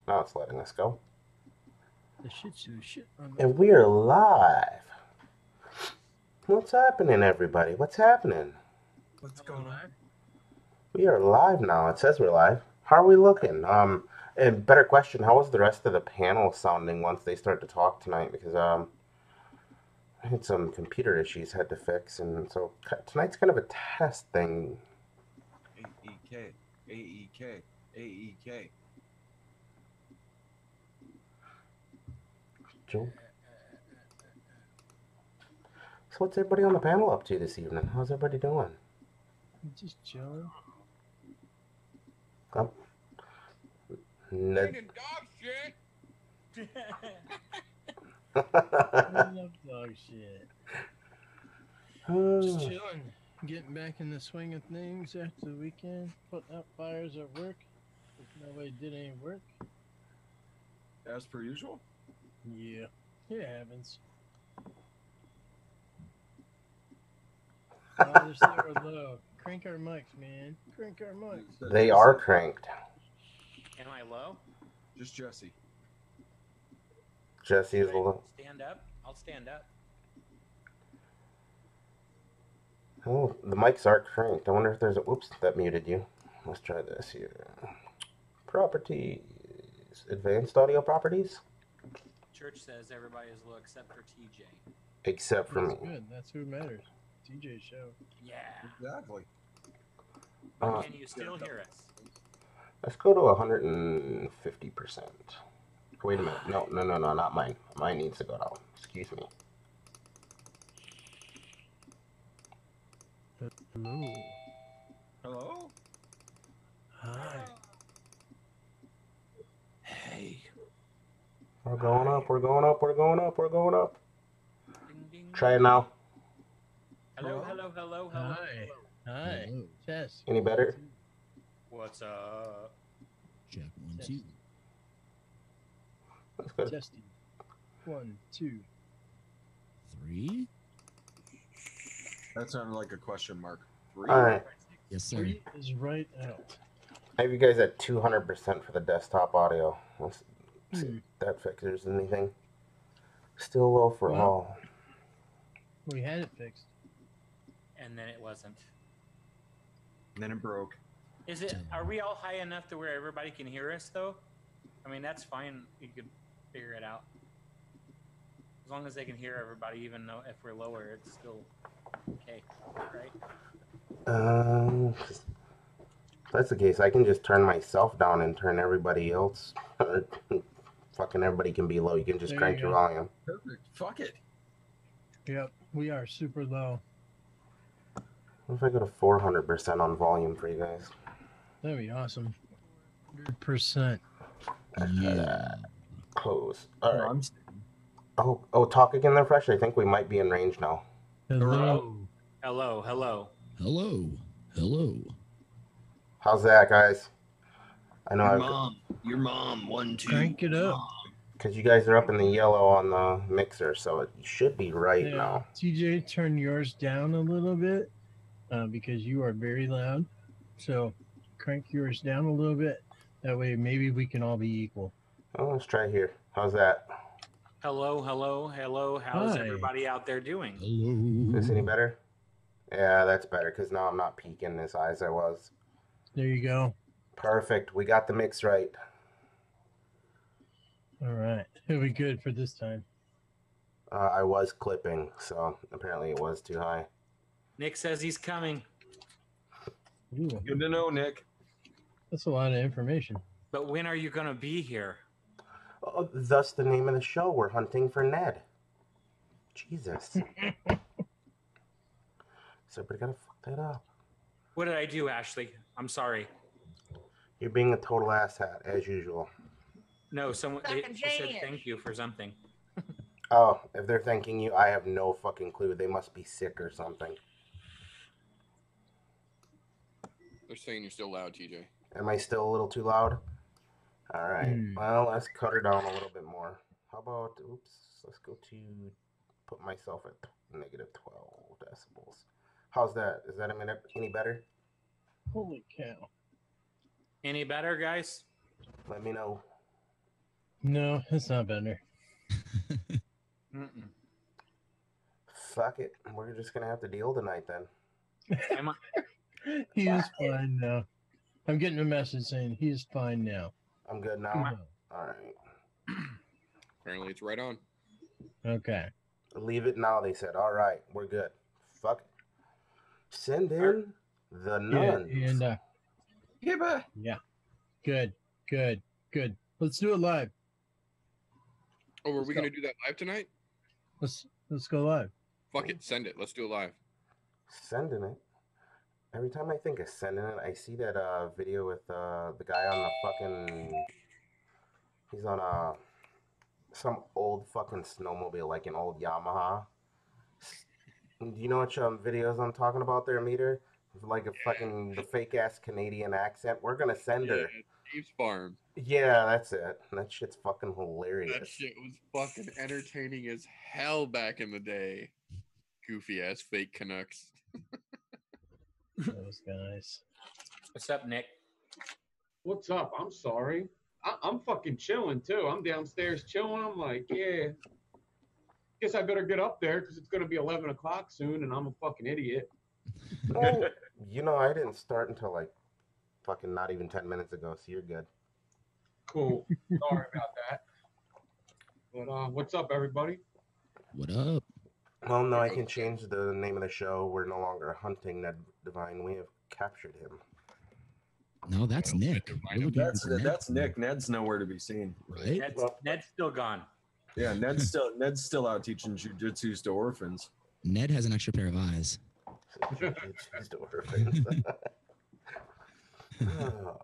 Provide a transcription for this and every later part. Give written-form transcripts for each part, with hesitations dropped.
Now it's letting us go. The shit. And we are live. What's happening, everybody? What's happening? What's going on? We are live now. It says we're live. How are we looking? And better question, how was the rest of the panel sounding once they start to talk tonight? Because I had some computer issues had to fix, and so tonight's kind of a test thing. AEK. Joe. So what's everybody on the panel up to this evening? How's everybody doing? Just chilling. Oh. Ned. Dog shit. I love dog shit. Just Oh. chilling. Getting back in the swing of things after the weekend. Putting out fires at work. Nobody did any work. As per usual? Yeah. It happens. They're so low. Crank our mics, man. Crank our mics. They are cranked. Am I low? Just Jesse. Jesse is low. Stand up? I'll stand up. Oh, the mics are cranked. I wonder if there's a... Oops, that muted you. Let's try this here. Properties. Advanced audio properties? Church says everybody is low except for TJ. Except for me. That's good. That's who matters. TJ's show. Yeah. Exactly. Can you still hear us? Let's go to 150%. Wait a minute. No, not mine. Mine needs to go down. Excuse me. Hello. Hello? Hi. Hey. We're going up. We're going up. We're going up. We're going up. Ding, ding, Try it ding. now. Hello. Hi. Hi. Hello. Tess. Any better? What's up? Check 1, 2. That's good. Testing. 1, 2. 3. That sounded like a question mark. 3? All right. Yes, sir. 3 is right out. I have you guys at 200% for the desktop audio. Let's see if that fixes anything. Still low for Well, all. We had it fixed. And then it wasn't. And then it broke. Is it? Are we all high enough to where everybody can hear us though? I mean, that's fine. You could figure it out. As long as they can hear everybody, even though if we're lower, it's still okay, right? If that's the case, I can just turn myself down and turn everybody else. Fucking everybody can be low. You can just There crank you your go. volume. Perfect. Fuck it. Yep. We are super low. What if I go to 400% on volume for you guys? That'd be awesome. 100%. Yeah. Close. All No, right. I'm Oh, talk again there, Fresh. I think we might be in range now. Hello. Hello. Hello. Hello. How's that, guys? I know your mom. 1, 2. Crank it up. because you guys are up in the yellow on the mixer, so it should be right Yeah. now. TJ, turn yours down a little bit because you are very loud. So crank yours down a little bit. That way, maybe we can all be equal. Oh, let's try here. How's that? Hello. How's Hi. everybody out there doing? Is this any better? Yeah, that's better because now I'm not peaking as high as I was. There you go. Perfect. We got the mix right. All right. It'll be good for this time. I was clipping, so apparently it was too high. Nick says he's coming, Ooh, Good to know, Nick. that's a lot of information. but when are you gonna be here? Oh, thus the name of the show. We're hunting for Ned. Jesus. So we gotta fuck that up. What did I do, Ashley? I'm sorry. You're being a total asshat, as usual. No, she said thank you for something. Oh, if they're thanking you, I have no fucking clue. They must be sick or something. They're saying you're still loud, TJ. Am I still a little too loud? All right. Well, let's cut her down a little bit more. How about, let's go to put myself at negative 12 decibels. How's that? Is that any better? Holy cow. Any better, guys? Let me know. No, it's not better. Mm-mm. Fuck it. We're just gonna have to deal tonight then. I'm a- He is fine now. I'm getting a message saying he is fine now. I'm good No. now. All right. Apparently, it's right on. Okay. Leave it now. They said. All right, we're good. Fuck it. Send in the Yeah, nuns. and Hibba. yeah. Good. Let's do it live. Oh, were Let's we go. going to do that live tonight? Let's go live. Fuck it. Send it. Let's do it live. Sending it. Every time I think of sending it, I see that video with the guy on the fucking. He's on some old fucking snowmobile, like an old Yamaha. Do you know which videos I'm talking about there, Meter? Like a fucking the fake ass Canadian accent. We're gonna send her. Steve's Farm. Yeah, that's it. That shit's fucking That hilarious. shit was fucking entertaining as hell back in the day. Goofy ass fake Canucks. Those guys. What's up, Nick? What's up? I'm sorry. I'm fucking chilling too. I'm downstairs chilling. I'm like, yeah. Guess I better get up there because it's gonna be 11 o'clock soon, and I'm a fucking idiot. Oh, you know, I didn't start until like fucking not even 10 minutes ago, so you're good. Cool. Sorry about that. But what's up, everybody? What up? Well, no, I can change the name of the show. We're no longer hunting Ned Divine. We have captured him. No, that's Nick. We're looking for Ned. That's Nick. Ned's nowhere to be seen. Right? Ned's still gone. Yeah, Ned's still out teaching jujitsu to orphans. Ned has an extra pair of eyes. She's the orphans. Oh.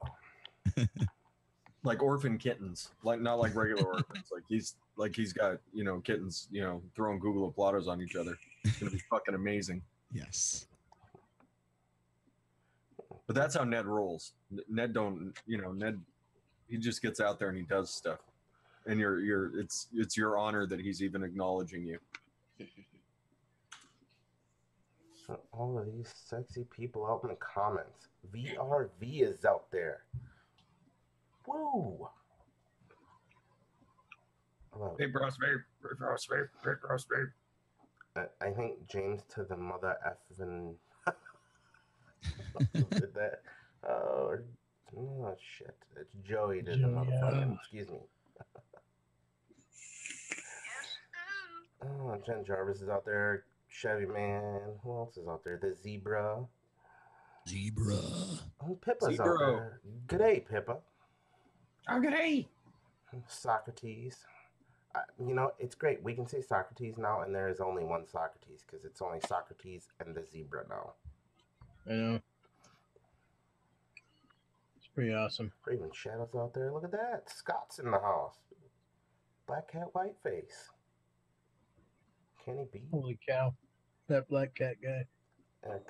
Like orphan kittens, like not like regular orphans. Like he's got kittens throwing Google Platters on each other. It's gonna be fucking amazing. Yes. But that's how Ned rolls. Ned he just gets out there and he does stuff, and it's your honor that he's even acknowledging you. So all of these sexy people out in the comments. VRV is out there. Woo! Hello. Hey, bros, babe. I think James to the mother effing did that. Oh shit! It's Joey to the motherfucking. Excuse me. Oh, Jen Jarvis is out there. Chevy Man. Who else is out there? The Zebra. Zebra. Oh, Pippa's Zebra. out there. G'day, Pippa. Oh, g'day. Socrates. It's great. We can say Socrates now, and there is only one Socrates because it's only Socrates and the Zebra now. I know. It's pretty awesome. Raven Shadow's out there. Look at that. Scott's in the house. Black Cat, White Face. Kenny B. Holy cow. That black cat guy.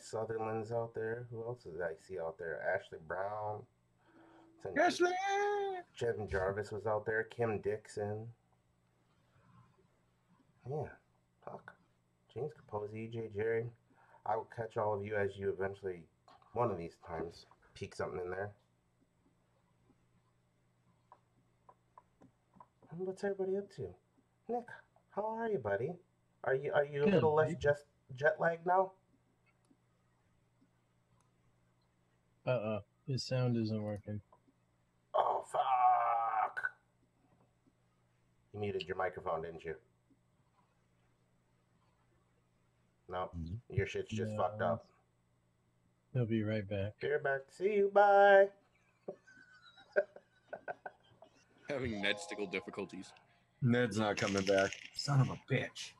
Sutherland's out there. Who else did I see out there? Ashley Brown. Ashley. Jevin Jarvis was out there. Kim Dixon. Yeah. Fuck. James Capozzi, EJ Jerry. I will catch all of you as you eventually, one of these times, peek something in there. And what's everybody up to? Nick, how are you, buddy? Are you a little less jet lagged now? His sound isn't working. Oh, fuck. You muted your microphone, didn't you? No, your shit's just fucked up. He'll be right back. You're back. See you. Bye. Having Nedstickle difficulties. Ned's not coming back. Son of a bitch.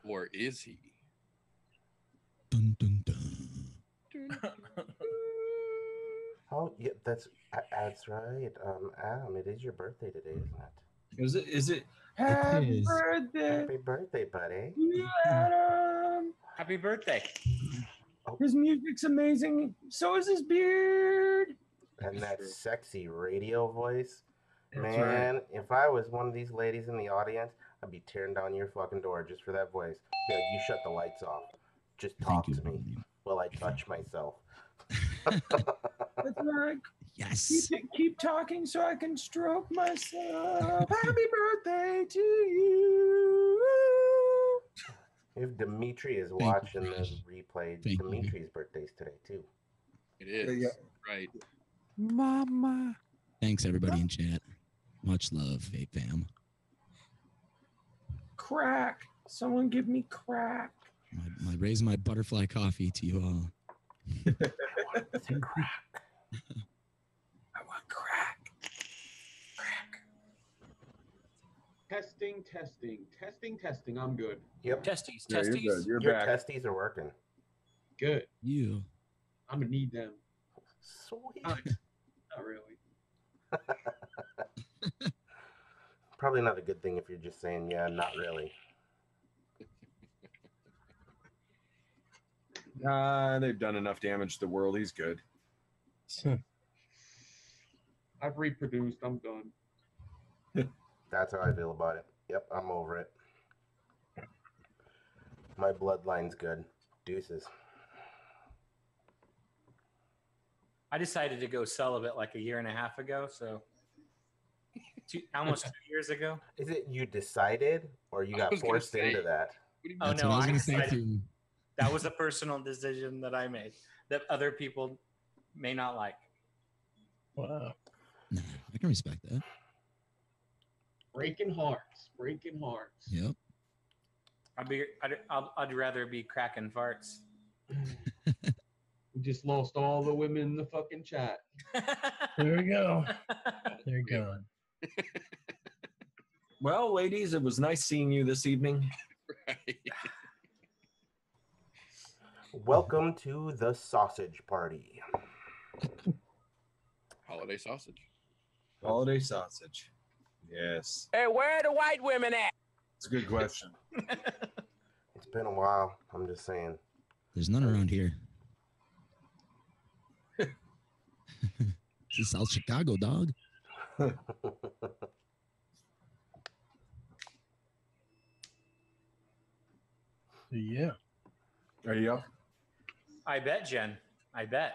Or is he? Dun, dun, dun. Oh, yeah, that's right. Adam, it is your birthday today, isn't it? Is it? It Happy is. birthday, Happy birthday, buddy. Adam. Happy birthday. His music's amazing. So is his beard. And that sexy radio voice. That's Man, if I was one of these ladies in the audience, I'd be tearing down your fucking door just for that voice. Be like, you shut the lights off. Just talk Thank to you. me while I touch myself. That's right. Yes. Keep talking so I can stroke myself. Happy birthday to you. If Dimitri is Thank you, watching the Josh. replay, Thank you. Dimitri's birthday's today too. It is. Yeah. Right. Mama. Thanks, everybody in chat. Much love, Vape Fam. Crack. Someone give me crack. My raise my butterfly coffee to you all. Crack. I want crack. Crack. Testing. I'm good. Yep. Testes, Yeah, you're testes. good. You're Your back. testes are working. Good. You. I'm gonna need them. Sweet. Not really. Probably not a good thing if you're just saying, yeah, not really. They've done enough damage to the world. He's good. I've reproduced. I'm done. That's how I feel about it. Yep, I'm over it. My bloodline's good. Deuces. I decided to go celibate like a year and a half ago, so almost 2 years ago. Is it you decided or you I got was gonna forced say. into that? What do you Oh That's no, what I was I going to say decided too. that was a personal decision that I made that other people may not like. Wow. Nah, I can respect that. Breaking hearts. Yep. I'd rather be cracking farts. We just lost all the women in the fucking chat. There we go. They're gone. Well, ladies, it was nice seeing you this evening. Right. Welcome to the sausage party. Holiday sausage. Holiday sausage. Yes. Hey, where are the white women at? It's a good question. It's been a while. I'm just saying. There's none around here. This is South Chicago, dog. Yeah. Are you up? I bet, Jen. I bet.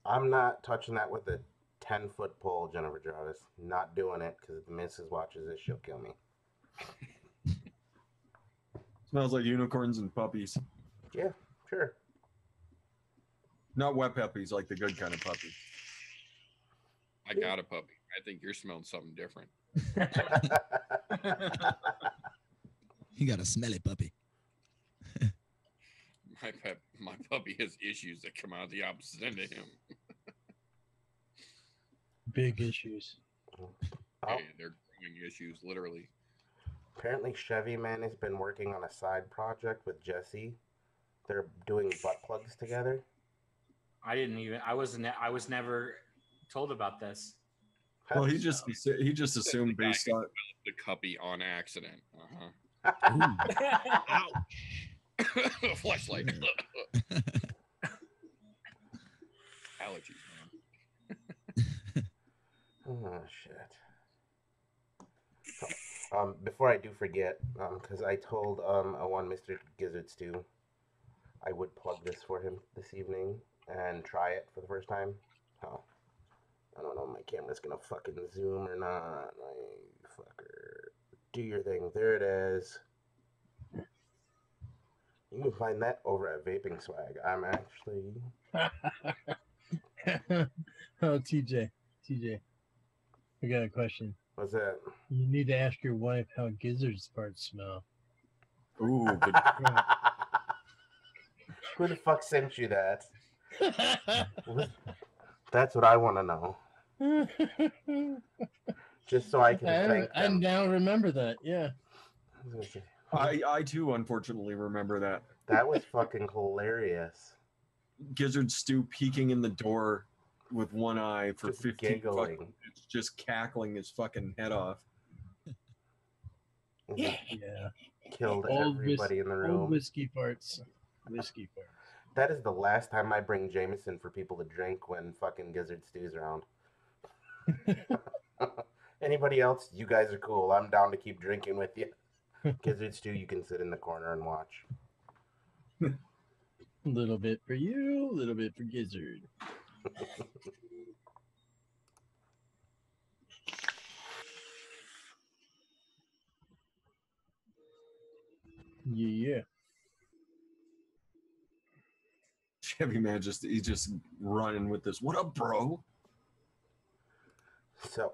I'm not touching that with a 10-foot pole, Jennifer Jarvis. Not doing it because if the missus watches this, she'll kill me. Smells like unicorns and puppies. Yeah, sure. Not wet puppies, like the good kind of puppy. I got a puppy. I think you're smelling something different. You got a smelly puppy. My puppy has issues that come out the opposite end of him. Big issues. Oh, Hey, they're growing issues, literally. apparently Chevy Man has been working on a side project with Jesse. They're doing butt plugs together. I was never told about this. Well, he just assumed based on The cuppy on accident. Ooh. Flashlight. Allergies, man. Oh, shit. Before I do forget, because I told one Mr. Gizzard Stew I would plug this for him this evening and try it for the first time. I don't know if my camera's gonna fucking zoom or not. Like, fucker. Do your thing. There it is. You can find that over at Vaping Swag. I'm actually... Oh, TJ, I got a question. What's that? You need to ask your wife how gizzard's farts smell. ooh, good. Who the fuck sent you that? That's what I want to know. Just so I can thank I them. now remember that. Yeah. I too, unfortunately, remember that. That was fucking hilarious. Gizzard Stew peeking in the door with one eye for Just 15 giggling. fucking minutes, just cackling his fucking head off. Yeah. Killed Old everybody in the Old room. whiskey farts. Whiskey farts. That is the last time I bring Jameson for people to drink when fucking Gizzard Stew's around. Anybody else? You guys are cool. I'm down to keep drinking with you. Gizzard Stew, you can sit in the corner and watch. A little bit for you, a little bit for Gizzard. Yeah. Chevy man he's just running with this. What up, bro? So,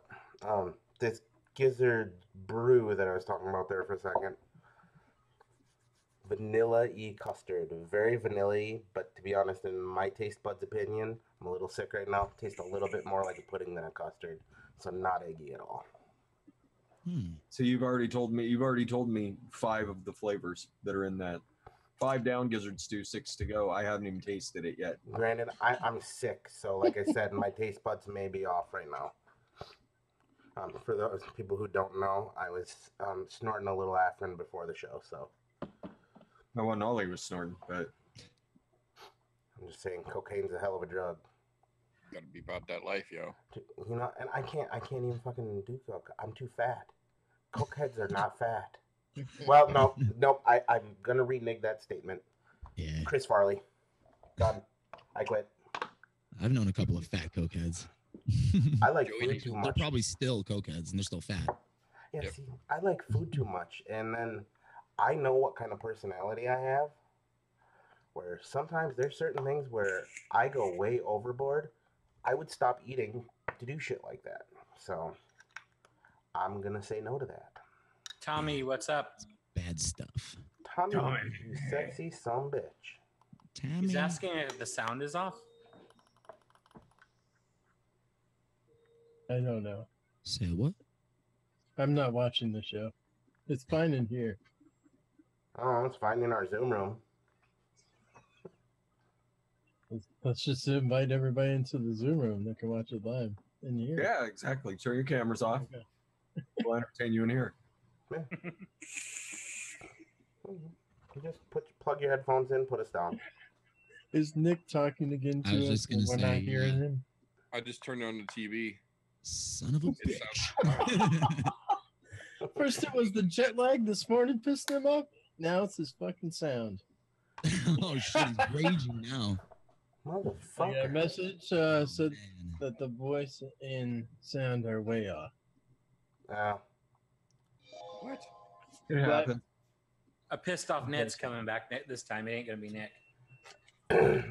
this Gizzard brew that I was talking about there for a second. Vanilla-y custard. Very vanilla-y, but to be honest, in my taste buds opinion, I'm a little sick right now. Tastes a little bit more like a pudding than a custard. So not eggy at all. So you've already told me 5 of the flavors that are in that. 5 down, Gizzard Stew, 6 to go. I haven't even tasted it yet. Granted, I'm sick, so like I said, my taste buds may be off right now. For those people who don't know, I was snorting a little Afrin before the show, so. I wasn't all he was snorting, but I'm just saying, cocaine's a hell of a drug. Gotta be about that life, yo. You know, and I can't even fucking do coke. I'm too fat. Cokeheads are not fat. Well, no, I'm gonna renege that statement. Yeah. Chris Farley. Done. I quit. I've known a couple of fat cokeheads. I like food too They're much. probably still cokeheads and they're still fat. Yeah, Yep. see, I like food too much, and then I know what kind of personality I have. Where sometimes there's certain things where I go way overboard. I would stop eating to do shit like that. So I'm gonna say no to that. Tommy, what's up? Bad stuff. Tommy, you sexy son bitch. Tammy. He's asking if the sound is off. I don't know. Say what? I'm not watching the show. It's fine in here. Oh, it's fine in our Zoom room. Let's just invite everybody into the Zoom room that can watch it live in here. yeah, exactly. Turn your cameras off. Okay. We'll entertain you in here. You just plug your headphones in, put us down. Is Nick talking again I to was us? just gonna and we're not say, hearing yeah. him. I just turned on the TV. Son of a It bitch. First it was the jet lag this morning pissing him off. Now it's his fucking sound. Oh shit, he's raging now. I got a Motherfucker. message Oh, said man. that the voice and sound are way off. What? It happened. A pissed off Ned's coming back this time. It ain't gonna be Nick.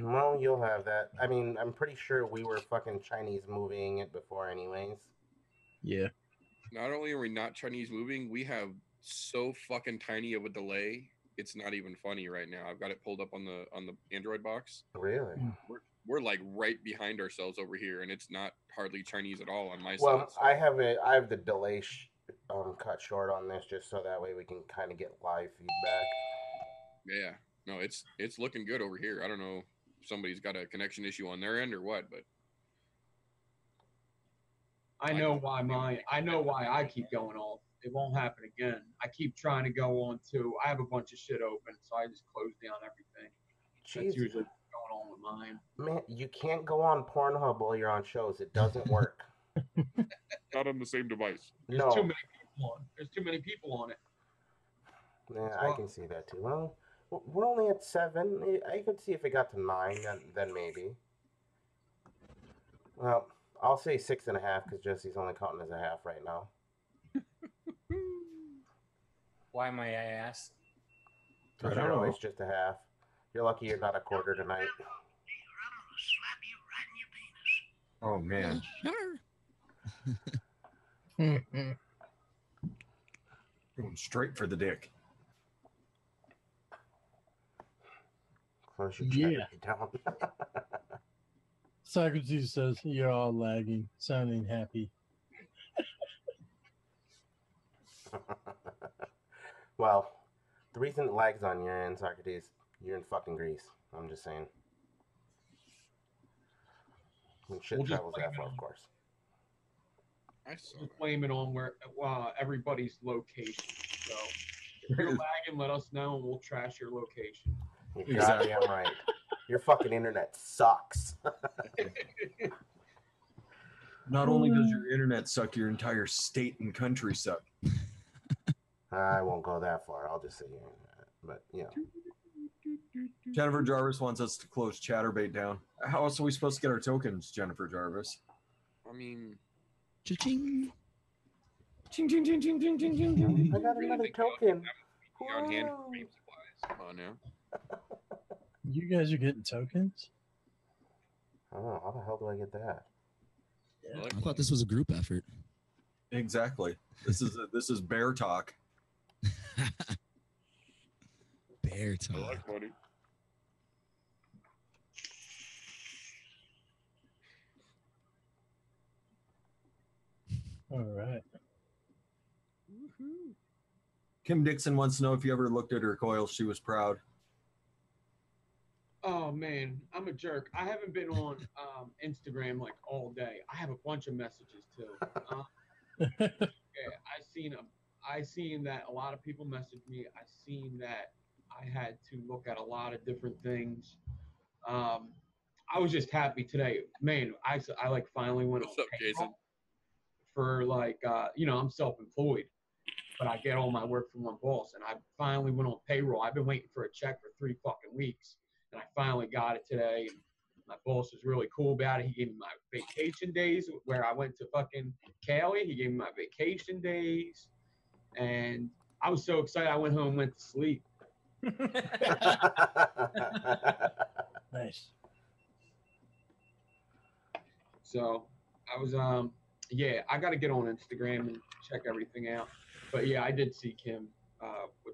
Well, you'll have that. I mean, I'm pretty sure we were fucking Chinese moving it before anyways. Yeah. Not only are we not Chinese moving, we have so fucking tiny of a delay. It's not even funny right now. I've got it pulled up on the Android box. Really? We're like right behind ourselves over here, and it's not hardly Chinese at all on my Well, side. I have the delay cut short on this just so that way we can kind of get live feedback. Yeah, no, it's looking good over here. I don't know if somebody's got a connection issue on their end or what, but I know why I keep going off. It won't happen again. I keep trying to go on to. I have a bunch of shit open, so I just close down everything. That's Jesus. usually what's going on with mine. Man, you can't go on Pornhub while you're on shows. It doesn't work. not on the same device. There's No. too many people on. There's too many people on it. Yeah, I can see that too. Well, we're only at 7. I could see if it got to 9, then maybe. Well, I'll say 6.5 because Jesse's only counting as a half right now. Why may I ask? I don't know. It's just a half. You're lucky you're not a quarter tonight. Oh man. Sure. Going straight for the dick. Close your Yeah. chat down. Socrates says you're all lagging, sounding happy. Well, the reason it lags on your end, Socrates, you're in fucking Greece. I'm just saying. And shit We'll just travels blame that it far, on- of course. I saw Just that. blame it on where everybody's location. So if you're lagging, let us know and we'll trash your location. You're Exactly. goddamn right. Your fucking internet sucks. Not only does your internet suck, your entire state and country suck. I won't go that far. I'll just say your internet. But, you know. Jennifer Jarvis wants us to close Chatterbait down. How else are we supposed to get our tokens, Jennifer Jarvis? I mean, Cha-ching. Ching, ching, ching, ching, ching, ching, ching, ching. I got another token. on hand Whoa. vape supplies. Come on now. You guys are getting tokens? Oh, how the hell do I get that? Yeah. I thought this was a group effort. Exactly. This is bear talk. Bear I talk. like money. All right. Kim Dixon wants to know if you ever looked at her coil. She was proud. Oh man, I'm a jerk. I haven't been on Instagram like all day. I have a bunch of messages too. Yeah, I seen that a lot of people messaged me. I seen that I had to look at a lot of different things. I was just happy today, man. I like finally went What's on up, Jason? for like I'm self-employed, but I get all my work from one boss, and I finally went on payroll. I've been waiting for a check for 3 fucking weeks, and I finally got it today. And my boss was really cool about it. He gave me my vacation days where I went to fucking Cali. He gave me my vacation days, and I was so excited. I went home and went to sleep. Nice. So I was yeah, I got to get on Instagram and check everything out. But yeah, I did see Kim.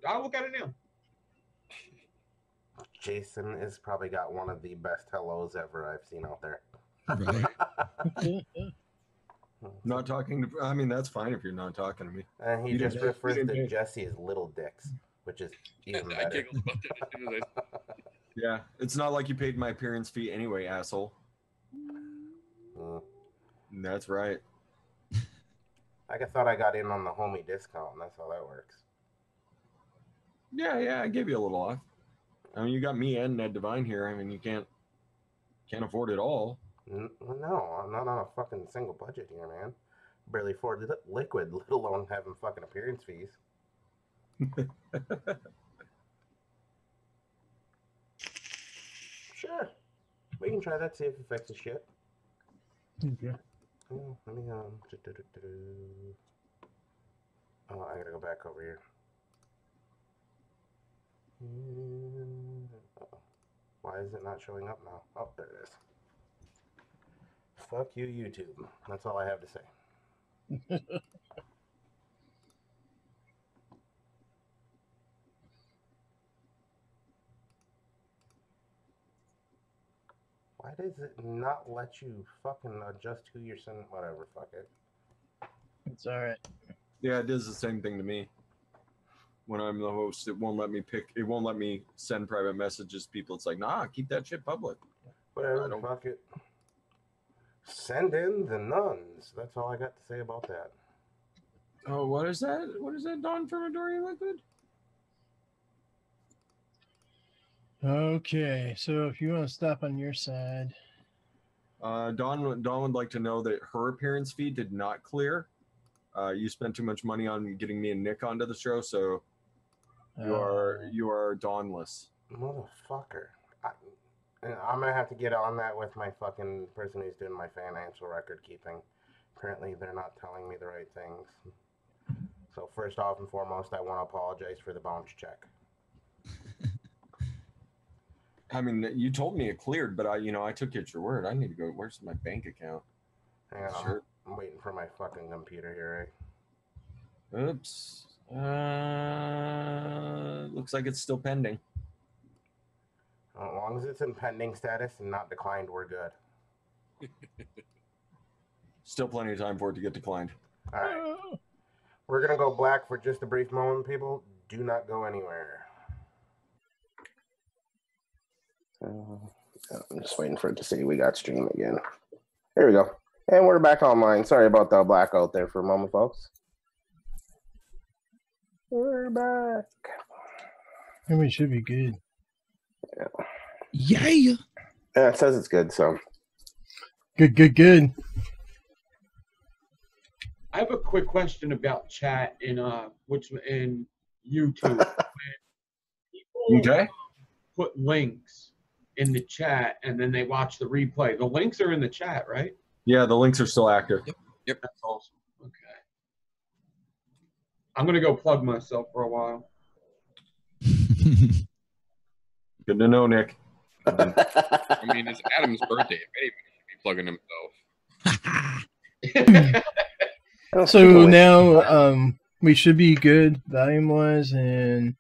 I'll look at it now. Jason has probably got one of the best hellos ever I've seen out there. Right. Not talking to. I mean, that's fine if you're not talking to me. And he You just didn't- refers you to didn't- Jesse as little dicks, which is even I better. giggled about that as soon as I Yeah, it's not like you paid my appearance fee anyway, asshole. Mm. That's right. I thought I got in on the homie discount, and that's how that works. Yeah, I gave you a little off. I mean, you got me and Ned Divine here. I mean, you can't afford it all. No, I'm not on a fucking single budget here, man. Barely afford liquid, let alone having fucking appearance fees. Sure. We can try that, see if it fixes shit. Okay. Let me, oh, I gotta go back over here. Uh-oh. Why is it not showing up now? Oh, there it is. Fuck you, YouTube. That's all I have to say. Why does it not let you fucking adjust who you're sending? Whatever, fuck it. It's all right. Yeah, it does the same thing to me. When I'm the host, it won't let me pick. It won't let me send private messages to people. It's like, nah, keep that shit public. Whatever, I don't- fuck it. Send in the nuns. That's all I got to say about that. Oh, what is that? What is that, Don from Midori Liquid? Okay, so if you want to stop on your side, Dawn would like to know that her appearance fee did not clear. You spent too much money on getting me and Nick onto the show, so you are Dawnless. Motherfucker. I'm gonna have to get on that with my fucking person who's doing my financial record keeping. Apparently, they're not telling me the right things. So first off and foremost, I want to apologize for the bounce check. I mean, you told me it cleared, but I took you at your word. I need to go. Where's my bank account? Hang on, Sure. I'm waiting for my fucking computer here, Oops. Looks like it's still pending. As long as it's in pending status and not declined, we're good. Still plenty of time for it to get declined. All right. We're going to go black for just a brief moment, people. Do not go anywhere. I'm just waiting for it to see we got stream again. Here we go. And we're back online. Sorry about the blackout there for a moment, folks. We're back. and we should be good. Yeah. Yeah, it says it's good, so. Good. I have a quick question about chat in YouTube. When people Okay. put links in the chat and then they watch the replay. The links are in the chat, right? Yeah, the links are still active. Yep. That's awesome. Okay. I'm gonna go plug myself for a while. Good to know, Nick. I mean, it's Adam's birthday. If anybody should be plugging himself. So now we should be good volume wise and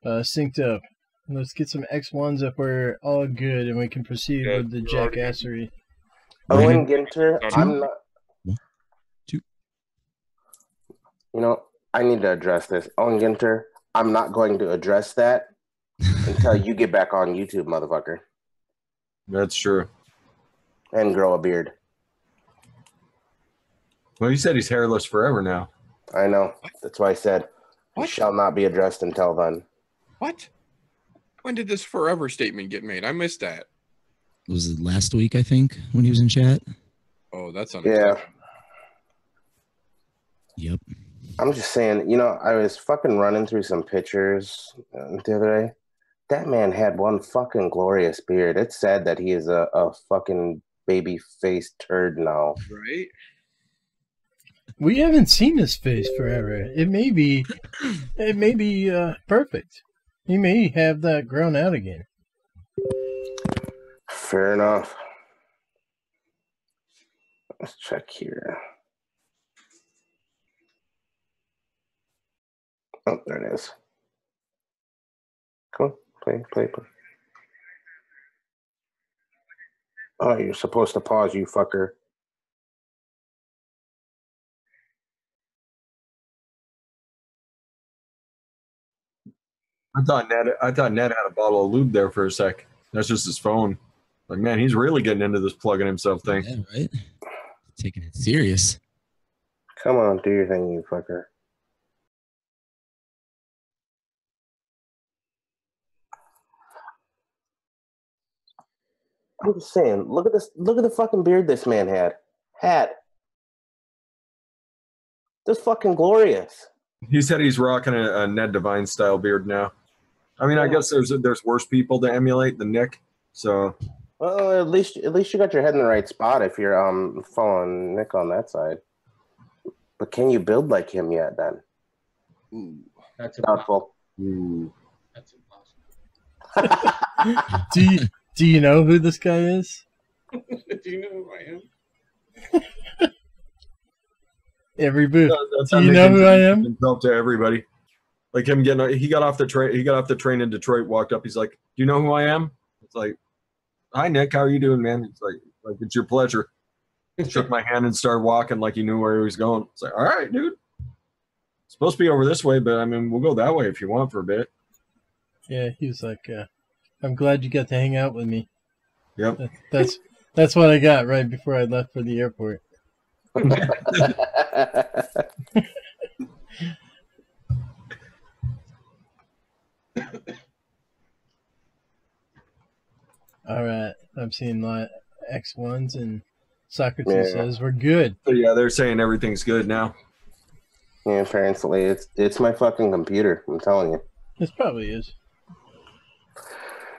synced up. Let's get some X1s if we're all good and we can proceed with the jackassery. Owen Ginter, I'm not. Two. You know, I need to address this. Owen Ginter, I'm not going to address that until you get back on YouTube, motherfucker. That's true. And grow a beard. Well, he said he's hairless forever now. I know. That's why I said it shall not be addressed until then. What? When did this forever statement get made? I missed that. Was it last week, I think, when he was in chat? Oh, that's unacceptable. Yeah. Yep. I'm just saying, you know, I was fucking running through some pictures the other day. That man had one fucking glorious beard. It's sad that he is a fucking baby-faced turd now. Right? We haven't seen his face forever. It may be perfect. He may have that grown out again. Fair enough. Let's check here. Oh, there it is. Come on, play. Oh, you're supposed to pause, you fucker. I thought Ned had a bottle of lube there for a sec. That's just his phone. Like, man, he's really getting into this plugging himself thing. Yeah, right? Taking it serious. Come on, do your thing, you fucker. I'm just saying, look at this. Look at the fucking beard this man had. This fucking glorious. He said he's rocking a Ned Devine style beard now. I mean, I guess there's worse people to emulate than Nick. So, well, at least you got your head in the right spot if you're following Nick on that side. But can you build like him yet? Then Ooh. That's doubtful. ooh. That's impossible. Do you know who this guy is? Do you know who I am? Every booth. That's Do how you Nick know who I am? himself to everybody. Like him he got off the train in Detroit, walked up. He's like, "Do you know who I am?" It's like, "Hi, Nick. How are you doing, man?" It's like it's your pleasure. Shook my hand and started walking like he knew where he was going. It's like, all right, dude. It's supposed to be over this way, but I mean, we'll go that way if you want for a bit. Yeah, he was like, I'm glad you got to hang out with me. Yep. That's what I got right before I left for the airport. All right, I'm seeing a lot of X1s, and Socrates says we're good. So yeah, they're saying everything's good now. Yeah, apparently it's my fucking computer. I'm telling you. This probably is.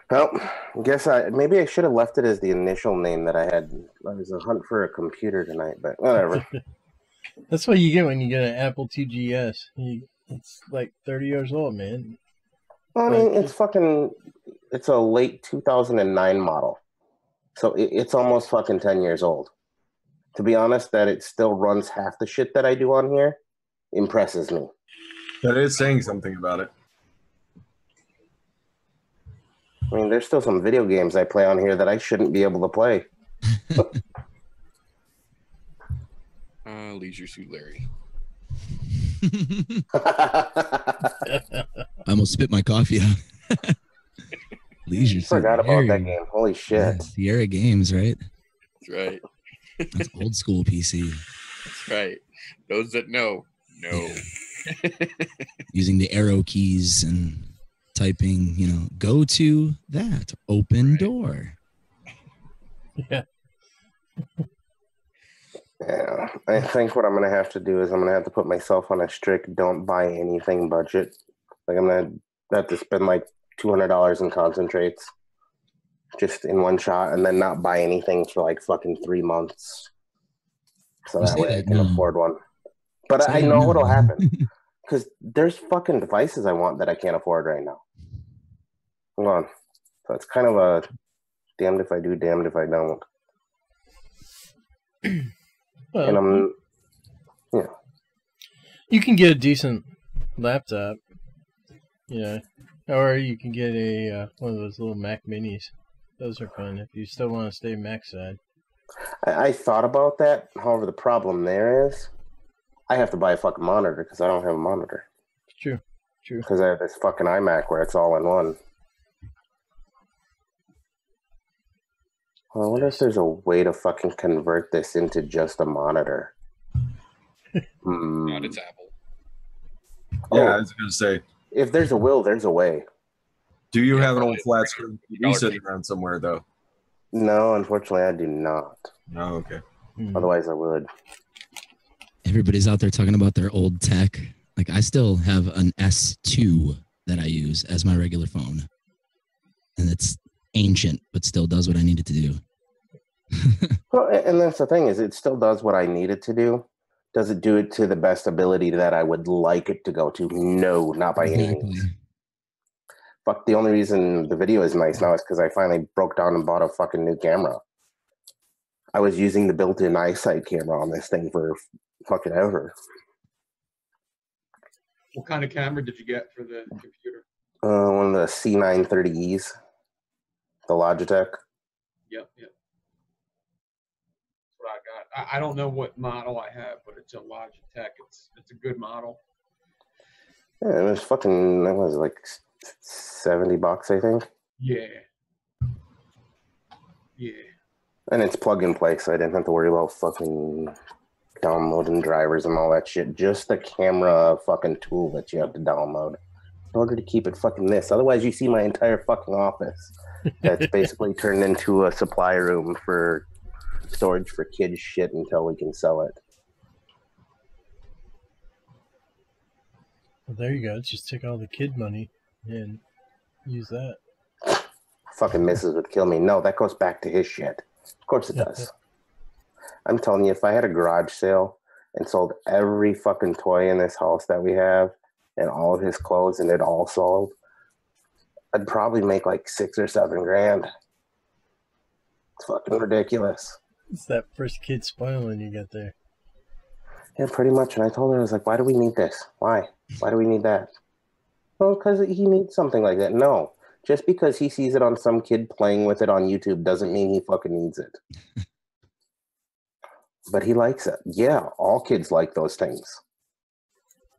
Well, I guess maybe I should have left it as the initial name that I had. I was a hunt for a computer tonight, but whatever. That's what you get when you get an Apple IIgs. It's like 30 years old, man. Well, I mean, it's a late 2009 model. So it's almost fucking 10 years old. To be honest, that it still runs half the shit that I do on here impresses me. That is saying something about it. I mean, there's still some video games I play on here that I shouldn't be able to play. Leisure Suit Larry. I almost spit my coffee out. Leisure Suit Forgot about Larry. that game. Holy shit. Yeah, Sierra Games, right? That's right. That's old school PC. That's right. Those that know. Using the arrow keys and typing, go to that open door. Yeah. Yeah, I think what I'm going to have to do is I'm going to have to put myself on a strict don't buy anything budget. Like I'm going to have to spend like $200 in concentrates just in one shot, and then not buy anything for like fucking 3 months. So that way I can afford one. But I know what'll happen. Because there's fucking devices I want that I can't afford right now. Hold on. So it's kind of a damned if I do, damned if I don't. Well, And I'm, you can get a decent laptop, or you can get a one of those little Mac Minis. Those are fun if you still want to stay Mac side. I thought about that. However, the problem there is I have to buy a fucking monitor because I don't have a monitor. True. Because I have this fucking iMac where it's all in one. Well, I wonder if there's a way to fucking convert this into just a monitor. Not it's Apple. Yeah, I was going to say. If there's a will, there's a way. Do you have an old flat screen TV sitting around somewhere, though? No, unfortunately, I do not. Oh, okay. Otherwise, I would. Everybody's out there talking about their old tech. Like, I still have an S2 that I use as my regular phone. And it's ancient, but still does what I need it to do. Well, and that's the thing is it still does what I need it to do. Does it do it to the best ability that I would like it to go to? No, not by any means. Fuck, the only reason the video is nice now is because I finally broke down and bought a fucking new camera. I was using the built-in eyesight camera on this thing for fucking ever. What kind of camera did you get for the computer? One of the C930Es, the Logitech. Yep. That's what I got. I don't know what model I have, but it's a Logitech. It's a good model. Yeah, it was fucking, that was like $70, I think. Yeah. And it's plug and play, so I didn't have to worry about fucking downloading drivers and all that shit. Just the camera fucking tool that you have to download in order to keep it fucking this. Otherwise, you see my entire fucking office. That's basically turned into a supply room for storage for kids' shit until we can sell it. Well, there you go. Just take all the kid money and use that. Fucking missus would kill me. No, that goes back to his shit. Of course it does. I'm telling you, if I had a garage sale and sold every fucking toy in this house that we have and all of his clothes and it all sold, I'd probably make like $6 or $7 grand. It's fucking ridiculous. It's that first kid spoiling you got there. Yeah, pretty much. And I told her, I was like, why do we need this? Why? Why do we need that? Well, because he needs something like that. No. Just because he sees it on some kid playing with it on YouTube doesn't mean he fucking needs it. But he likes it. Yeah, all kids like those things.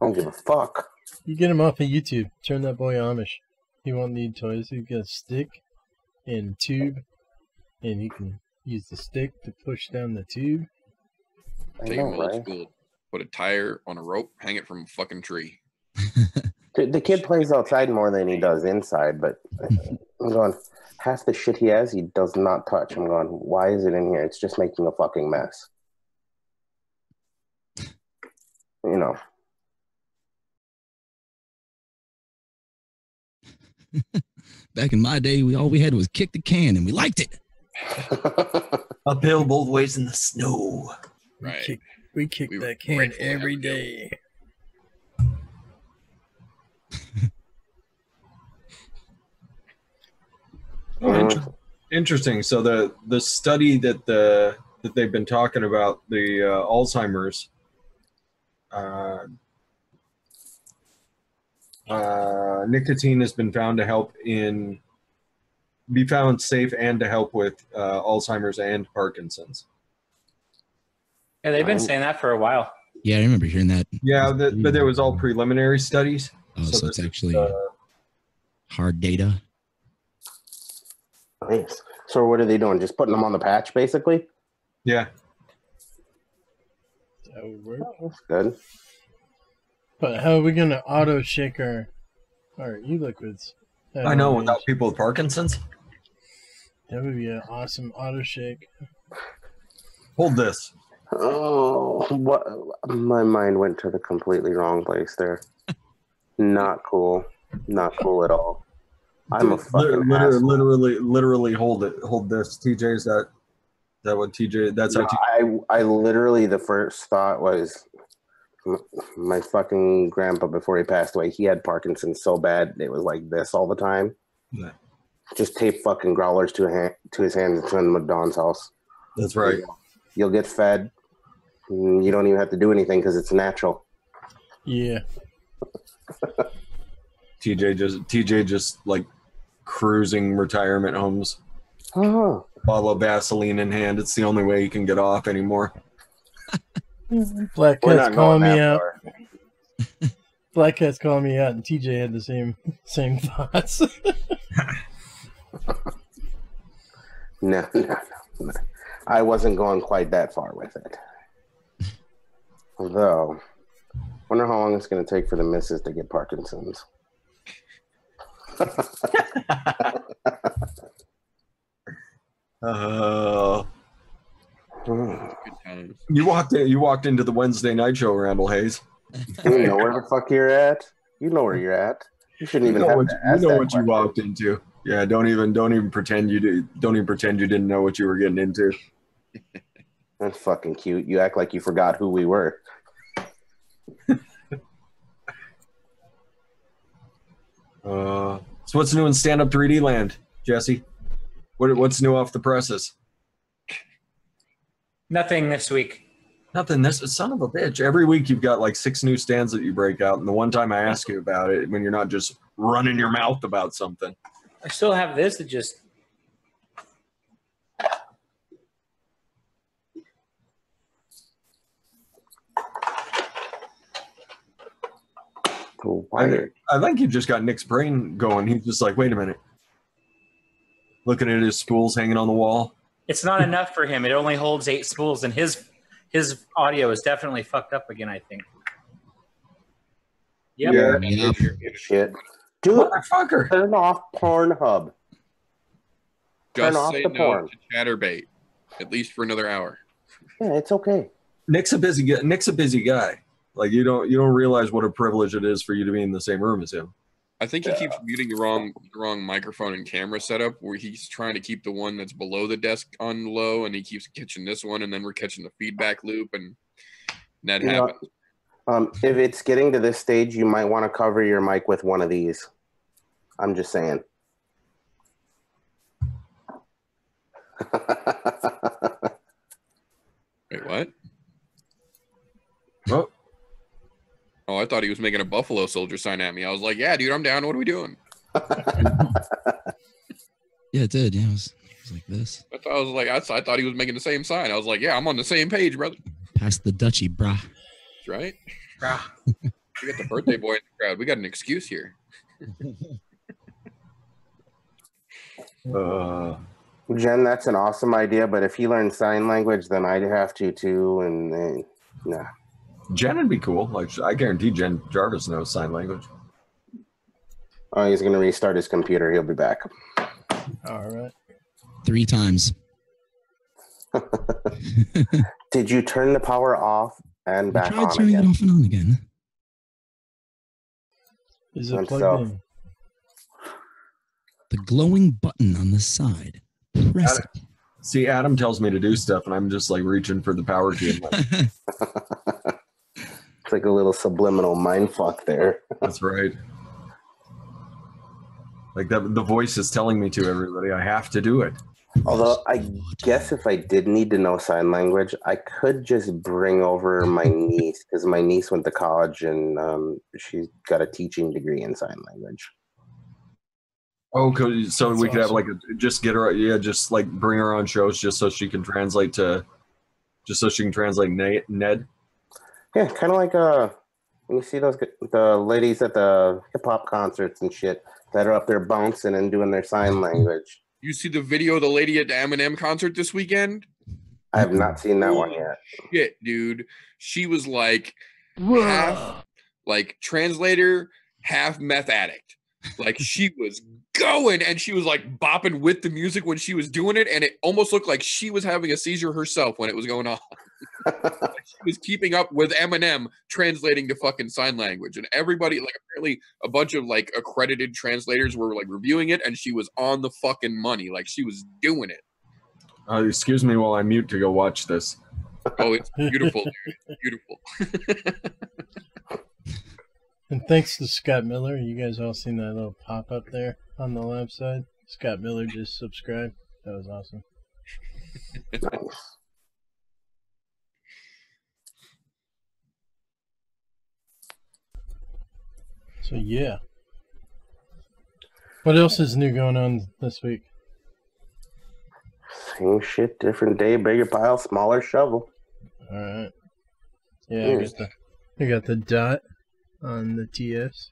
I don't give a fuck. You get him off of YouTube. Turn that boy Amish. He won't need toys. He got a stick and a tube, and he can use the stick to push down the tube. Take him old school. Put a tire on a rope, hang it from a fucking tree. The kid plays outside more than he does inside, but I'm going, half the shit he has, he does not touch. I'm going, why is it in here? It's just making a fucking mess. You know. Back in my day, all we had was kick the can, and we liked it. Uphill both ways in the snow. Right. We kick that can every day. Interesting. So the study that they've been talking about, the Alzheimer's, nicotine has been found to be found safe and to help with Alzheimer's and Parkinson's. Yeah, they've been saying that for a while. Yeah, I remember hearing that. Yeah, but there was all preliminary studies. Oh, so it's actually hard data. Nice. So what are they doing? Just putting them on the patch, basically? Yeah. That would work. That's good. But how are we going to auto shake our e-liquids? I know, without people with Parkinson's. That would be an awesome auto shake. Hold this. Oh, what? My mind went to the completely wrong place there. Not cool. Not cool at all. I'm a fucking asshole. Literally hold it. Hold this. TJ, is that what TJ? That's how TJ. I literally, the first thought was my fucking grandpa before he passed away. He had Parkinson's so bad it was like this all the time. Yeah. Just tape fucking growlers to his hands and send him to Don's house. That's right. You'll get fed. You don't even have to do anything because it's natural. Yeah. TJ just like cruising retirement homes. Oh. Bottle of Vaseline in hand. It's the only way he can get off anymore. Black Cat's calling me out. Black Cat's calling me out, and TJ had the same thoughts. No. I wasn't going quite that far with it. Although, wonder how long it's going to take for the missus to get Parkinson's. You walked into the Wednesday night show, Randall Hayes. You know where the fuck you're at. You know where you're at. You shouldn't even have to ask. You know what you walked into. Yeah, don't even pretend you didn't know what you were getting into. That's fucking cute. You act like you forgot who we were. So what's new in stand-up 3D land, Jesse? What's new off the presses? Nothing this week. Nothing. This son of a bitch. Every week you've got like 6 new stands that you break out, and the one time I ask you about it, when you're not just running your mouth about something. I still have this that just. I think you just got Nick's brain going. He's just like, wait a minute. Looking at his spools hanging on the wall. It's not enough for him. It only holds 8 spools, and his audio is definitely fucked up again, I think. Yep. Yeah. Shit. Dude, motherfucker. Turn off Pornhub. Just say no to Chatterbait, at least for another hour. Yeah, it's okay. Nick's a busy guy. Like you don't realize what a privilege it is for you to be in the same room as him. I think he keeps muting the wrong microphone and camera setup, where he's trying to keep the one that's below the desk on low, and he keeps catching this one, and then we're catching the feedback loop, and that happens. If it's getting to this stage, you might want to cover your mic with one of these. I'm just saying. Wait, what? Oh. Oh, I thought he was making a Buffalo Soldier sign at me. I was like, yeah, dude, I'm down. What are we doing? Yeah, it did. Yeah, it was like this. I thought he was making the same sign. I was like, yeah, I'm on the same page, brother. Pass the Dutchie, brah. That's right. We got the birthday boy in the crowd. We got an excuse here. Jen, that's an awesome idea, but if he learns sign language, then I'd have to too, and then, nah. Jen would be cool. Like, I guarantee Jen Jarvis knows sign language. Oh, he's going to restart his computer. He'll be back. All right. 3 times. Did you turn the power off and back on again? I tried turning it off and on again. Is it plugged in? The glowing button on the side. Press it. See, Adam tells me to do stuff, and I'm just like reaching for the power key. It's like a little subliminal mind fuck there. That's right. Like that, the voice is telling me to everybody, I have to do it. Although I guess if I did need to know sign language, I could just bring over my niece, because my niece went to college and she's got a teaching degree in sign language. Oh, so That's we could have awesome. like just get her, just like bring her on shows just so she can translate Ned. Yeah, kind of like when you see the ladies at the hip hop concerts and shit that are up there bouncing and doing their sign language. You see the video of the lady at the Eminem concert this weekend? I have not seen that one yet. Shit, dude. She was like half like translator, half meth addict. Like she was going, and she was like bopping with the music when she was doing it, and it almost looked like she was having a seizure herself when it was going on. Like she was keeping up with Eminem translating to fucking sign language, and everybody, like, apparently a bunch of like accredited translators were like reviewing it, and she was on the fucking money. Like she was doing it. Excuse me while I mute to go watch this. Oh, it's beautiful, dude. Beautiful. And thanks to Scott Miller, you guys all seen that little pop up there on the left side? Scott Miller just subscribed. That was awesome. So yeah. What else is new going on this week? Same shit, different day, bigger pile, smaller shovel. All right. Yeah, I got the dot on the TS.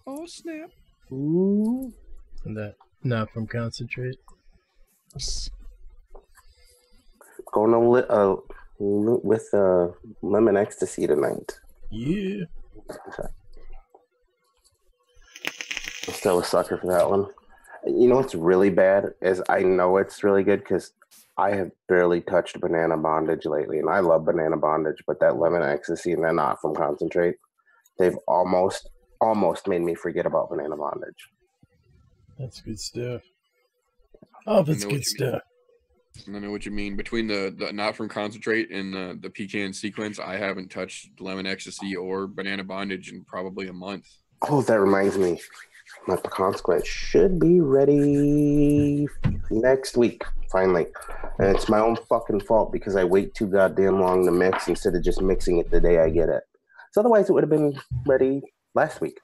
Oh snap! Ooh. And that not from concentrate. Going to with lemon ecstasy tonight. Yeah. I'm still a sucker for that one. You know what's really bad is I know it's really good because I have barely touched banana bondage lately, and I love banana bondage, but that lemon ecstasy and then not from concentrate, they've almost made me forget about banana bondage. That's good stuff. Oh, that's good stuff. I know what you mean. Between the not from concentrate and the pecan sequence, I haven't touched lemon ecstasy or banana bondage in probably a month. Oh, that reminds me. My pecan sequence should be ready next week, finally. And it's my own fucking fault because I wait too goddamn long to mix instead of just mixing it the day I get it. So otherwise it would have been ready last week.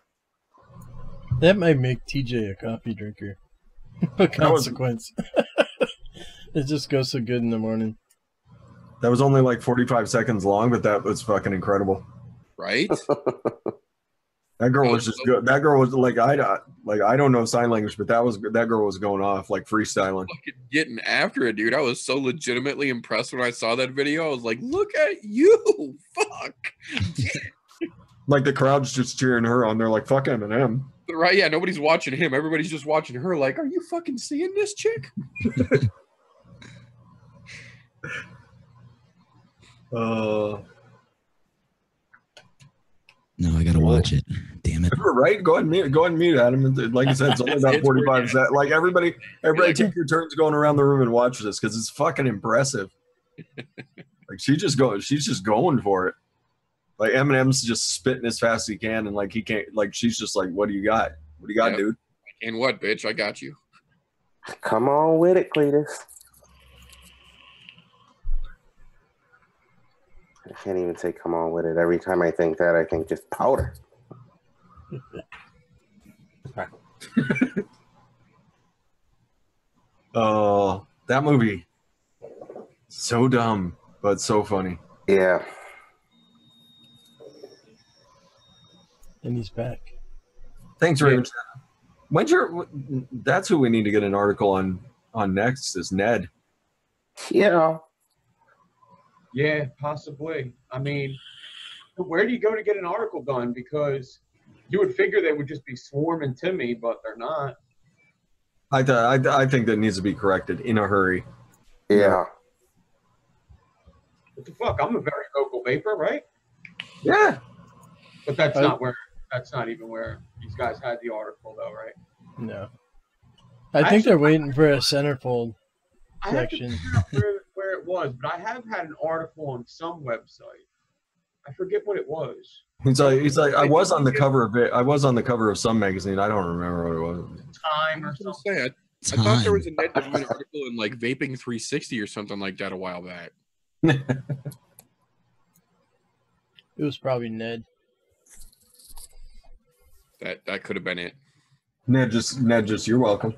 That might make TJ a coffee drinker. A consequence. It just goes so good in the morning. That was only like 45 seconds long, but that was fucking incredible. Right? That girl was just good. That girl was like I don't know sign language, but that girl was going off like freestyling. Fucking getting after it, dude. I was so legitimately impressed when I saw that video. I was like, look at you. Fuck. Yeah. Like the crowd's just cheering her on. They're like, fuck Eminem. Right, yeah, nobody's watching him. Everybody's just watching her like, are you fucking seeing this chick? No, I gotta watch it. Damn it! Right? Go ahead and mute, Adam. Like I said, it's only about 45 seconds. Like everybody take your turns going around the room and watch this because it's fucking impressive. Like she's just going for it. Like Eminem's just spitting as fast as he can, and like he can't. Like she's just like, "What do you got? What do you got, dude?" And what, bitch? I got you. Come on with it, Cletus. I can't even say come on with it. Every time I think that, I think just powder. Oh, that movie. So dumb, but so funny. Yeah. And he's back. Thanks, Raven. When's that's who we need to get an article on next is Ned. Yeah. Yeah, possibly. I mean, where do you go to get an article done? Because you would figure they would just be swarming to me, but they're not. I think that needs to be corrected in a hurry. Yeah. What the fuck? I'm a very vocal vapor, right? Yeah. But that's not even where these guys had the article, though, right? No. I think they're waiting for a centerfold section. I have to figure out where it was, but I have had an article on some website. I forget what it was. He's like I was on the cover of it. I was on the cover of some magazine. I don't remember what it was. Time or something. I thought there was a Ned Devine article in like Vaping 360 or something like that a while back. It was probably Ned. That could have been it. Ned, just you're welcome.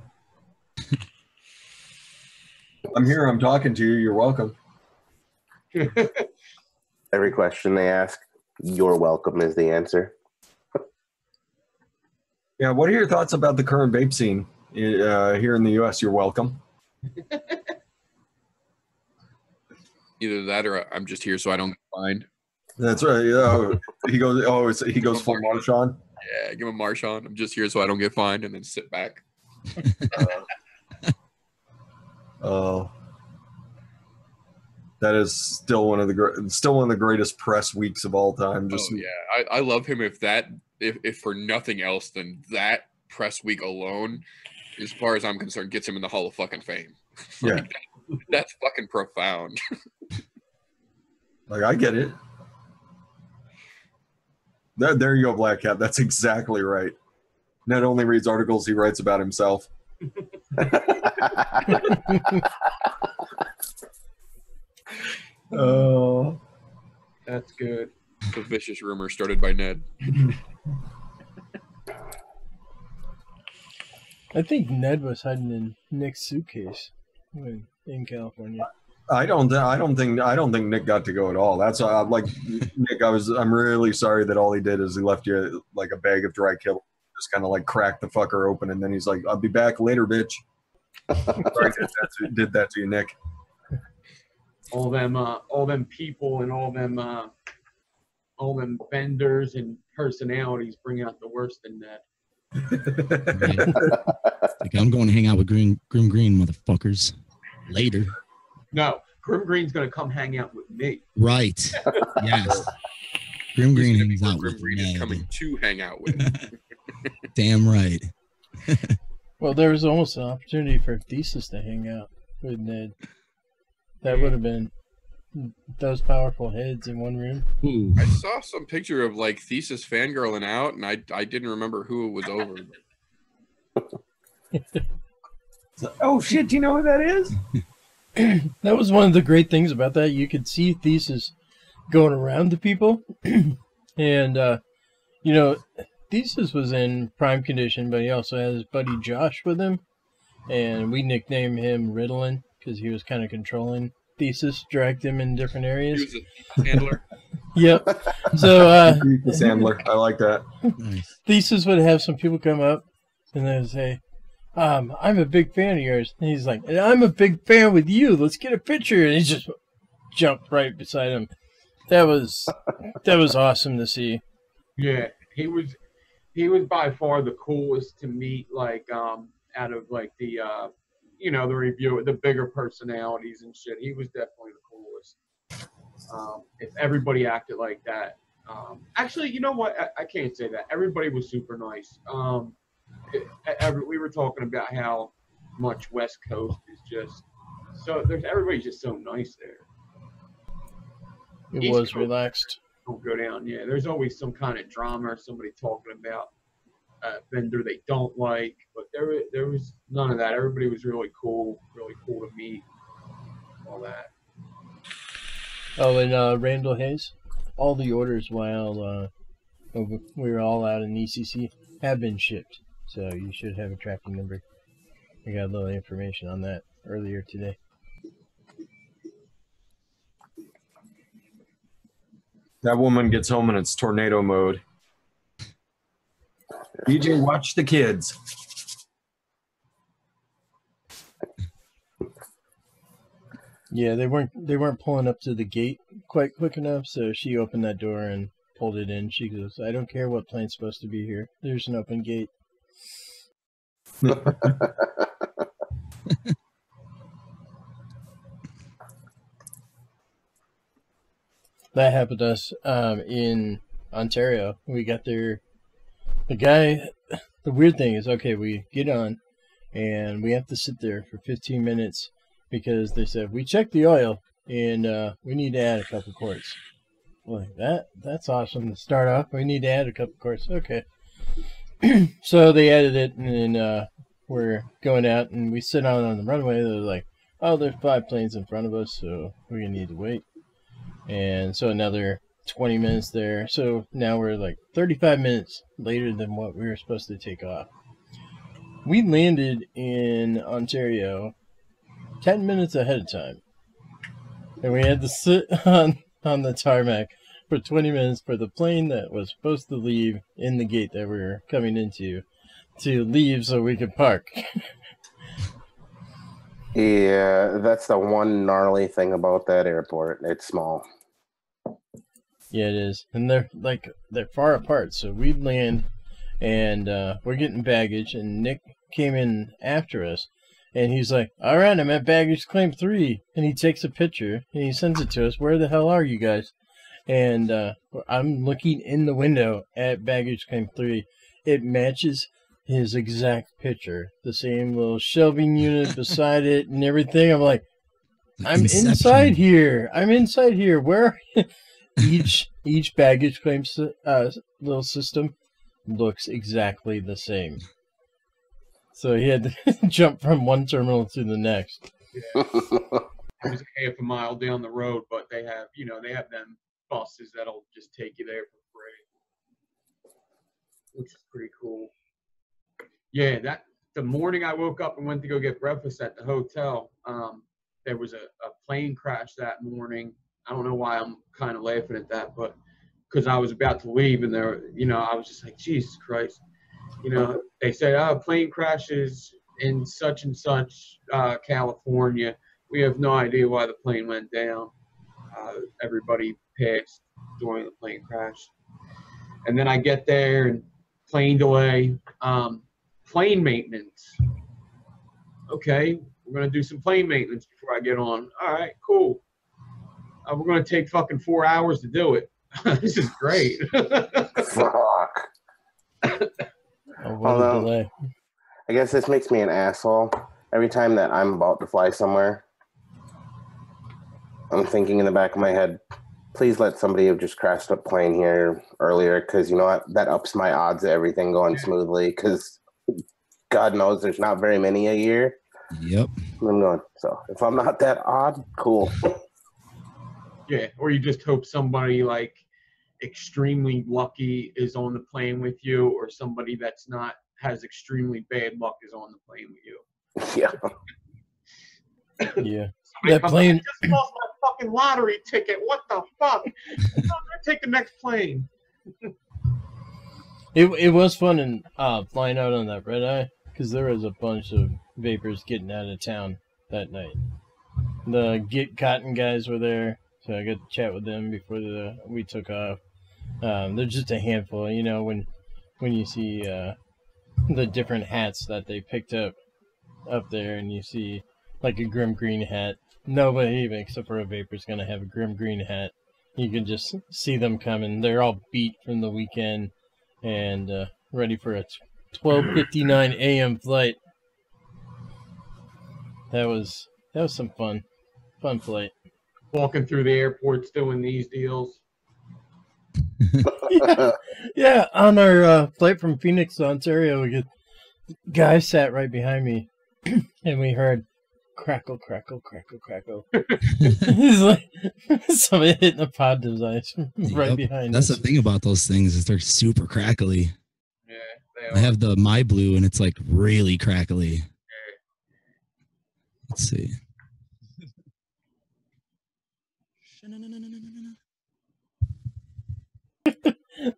I'm here. I'm talking to you. You're welcome. Every question they ask, you're welcome is the answer. Yeah. What are your thoughts about the current vape scene here in the U.S.? You're welcome. Either that or I'm just here so I don't get fined. That's right. Yeah. He goes full Marshawn. Yeah, give him a march on. I'm just here so I don't get fined, and then sit back. Oh, that is still one of the greatest press weeks of all time. Just yeah, I love him. If for nothing else than that press week alone, as far as I'm concerned, gets him in the Hall of fucking Fame. Yeah, that's fucking profound. Like, I get it. There you go, Black Cat. That's exactly right. Ned only reads articles he writes about himself. Oh, that's good. The vicious rumor started by Ned. I think Ned was hiding in Nick's suitcase in California. I don't think Nick got to go at all. That's like Nick. I'm really sorry that all he did is he left you like a bag of dry kibble, just kind of like cracked the fucker open, and then he's like, "I'll be back later, bitch." Sorry, did that to you, Nick. All them people and all them vendors and personalities bring out the worst in that. Like, I'm going to hang out with Grim Green motherfuckers later. No, Grim Green's gonna come hang out with me. Right. Yes. Grim Green hangs out Grim with Green is Ned. coming to hang out with. Damn right. Well, there was almost an opportunity for Thesis to hang out with Ned. That would have been those powerful heads in one room. Ooh. I saw some picture of like Thesis fangirling out, and I didn't remember who it was over. Oh shit! Do you know who that is? That was one of the great things about that. You could see Thesis going around to people, and Thesis was in prime condition, but he also had his buddy Josh with him, and we nicknamed him Ritalin because he was kind of controlling Thesis, dragged him in different areas. He was a handler. Yep. So Sandler, I like that. Nice. Thesis would have some people come up and they would say, I'm a big fan of yours. And he's like, and I'm a big fan with you. Let's get a picture. And he just jumped right beside him. That was awesome to see. Yeah, he was by far the coolest to meet. Like out of like the the review, the bigger personalities and shit. He was definitely the coolest. If everybody acted like that, actually, you know what? I can't say that. Everybody was super nice. We were talking about how much West Coast is just so everybody's just so nice there. It East was Coast, relaxed. don't go down. Yeah, there's always some kind of drama or somebody talking about a vendor they don't like, but there was none of that. Everybody was really cool to meet. All that. Oh, and Randall Hayes, all the orders while we were all out in ECC have been shipped. So you should have a tracking number. I got a little information on that earlier today. That woman gets home and it's tornado mode. DJ, watch the kids. Yeah, they weren't pulling up to the gate quite quick enough, so she opened that door and pulled it in. She goes, "I don't care what plane's supposed to be here. There's an open gate." That happened to us in Ontario. We got there. The weird thing is, okay, we get on and we have to sit there for 15 minutes because they said, we checked the oil and we need to add a couple quarts. Like, that's awesome to start off. We need to add a couple quarts. Okay. So they added it, and then we're going out and we sit out on the runway. They're like, oh, there's 5 planes in front of us, so we're going to need to wait. And so another 20 minutes there. So now we're like 35 minutes later than what we were supposed to take off. We landed in Ontario 10 minutes ahead of time. And we had to sit on the tarmac for 20 minutes for the plane that was supposed to leave in the gate that we were coming into to leave so we could park. Yeah, that's the one gnarly thing about that airport. It's small. Yeah, it is. And they're far apart. So we'd land and we're getting baggage, and Nick came in after us, and he's like, all right, I'm at baggage claim 3, and he takes a picture, and he sends it to us. Where the hell are you guys? And I'm looking in the window at baggage claim 3. It matches his exact picture, the same little shelving unit beside it and everything. I'm like, I'm Inception. inside here. I'm inside here. Where each baggage claim little system looks exactly the same. So he had to jump from one terminal to the next. Yeah. It was half a mile down the road, but they have, they have them buses that'll just take you there for free, which is pretty cool. Yeah, the morning I woke up and went to go get breakfast at the hotel, there was a plane crash that morning. I don't know why I'm kind of laughing at that, but because I was about to leave and there, I was just like, Jesus Christ. They said, plane crashes in such and such California. We have no idea why the plane went down. Everybody passed during the plane crash. And then I get there and plane delay, plane maintenance. Okay, we're going to do some plane maintenance before I get on. All right, cool. We're going to take fucking 4 hours to do it. This is great. Fuck. What a delay. I guess this makes me an asshole. Every time that I'm about to fly somewhere, I'm thinking in the back of my head, please let somebody have just crashed a plane here earlier, because you know what? That ups my odds of everything going smoothly, because God knows there's not very many a year. Yep. I'm going, so if I'm not that odd, cool. Yeah, or you just hope somebody like extremely lucky is on the plane with you, or somebody that's not has extremely bad luck is on the plane with you. Yeah. Yeah. That plane. I just lost my fucking lottery ticket. What the fuck? I'm gonna take the next plane. It was fun in flying out on that red eye, because there was a bunch of vapors getting out of town that night. The Get Cotton guys were there, so I got to chat with them before we took off. They're just a handful, when you see the different hats that they picked up there, and you see like a Grim Green hat. Nobody, except for a vapor, is going to have a Grim Green hat. You can just see them coming. They're all beat from the weekend and ready for a 12:59 a.m. flight. That was some fun flight. Walking through the airports doing these deals. Yeah, on our flight from Phoenix to Ontario, guy sat right behind me, and we heard crackle, crackle, crackle, crackle. It's like somebody hitting a pod device right behind us. That's the thing about those things, is they're super crackly. Yeah, they are. I have the My Blue, and it's like really crackly. Let's see.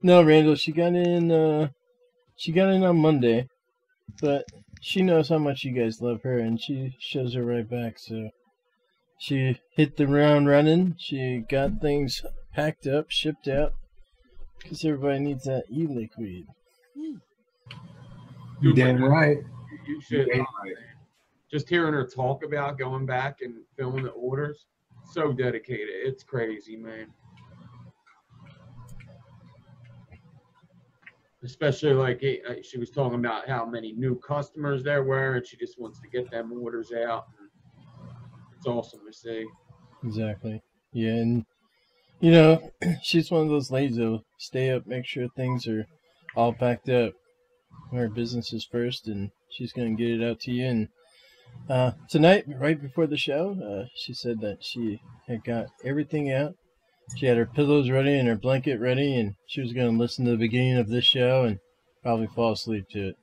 No, Randall, she got in on Monday, but she knows how much you guys love her, and she shows her right back. So she hit the ground running. She got things packed up, shipped out, because everybody needs that Eliquid. You damn right. You should. Just hearing her talk about going back and filling the orders, so dedicated. It's crazy, man. Especially like she was talking about how many new customers there were, and she just wants to get them orders out. It's awesome to see. Exactly. Yeah, and she's one of those ladies that'll stay up, make sure things are all packed up. Her business is first, and she's gonna get it out to you. And tonight, right before the show, she said that she had got everything out. She had her pillows ready and her blanket ready, and she was going to listen to the beginning of this show and probably fall asleep to it.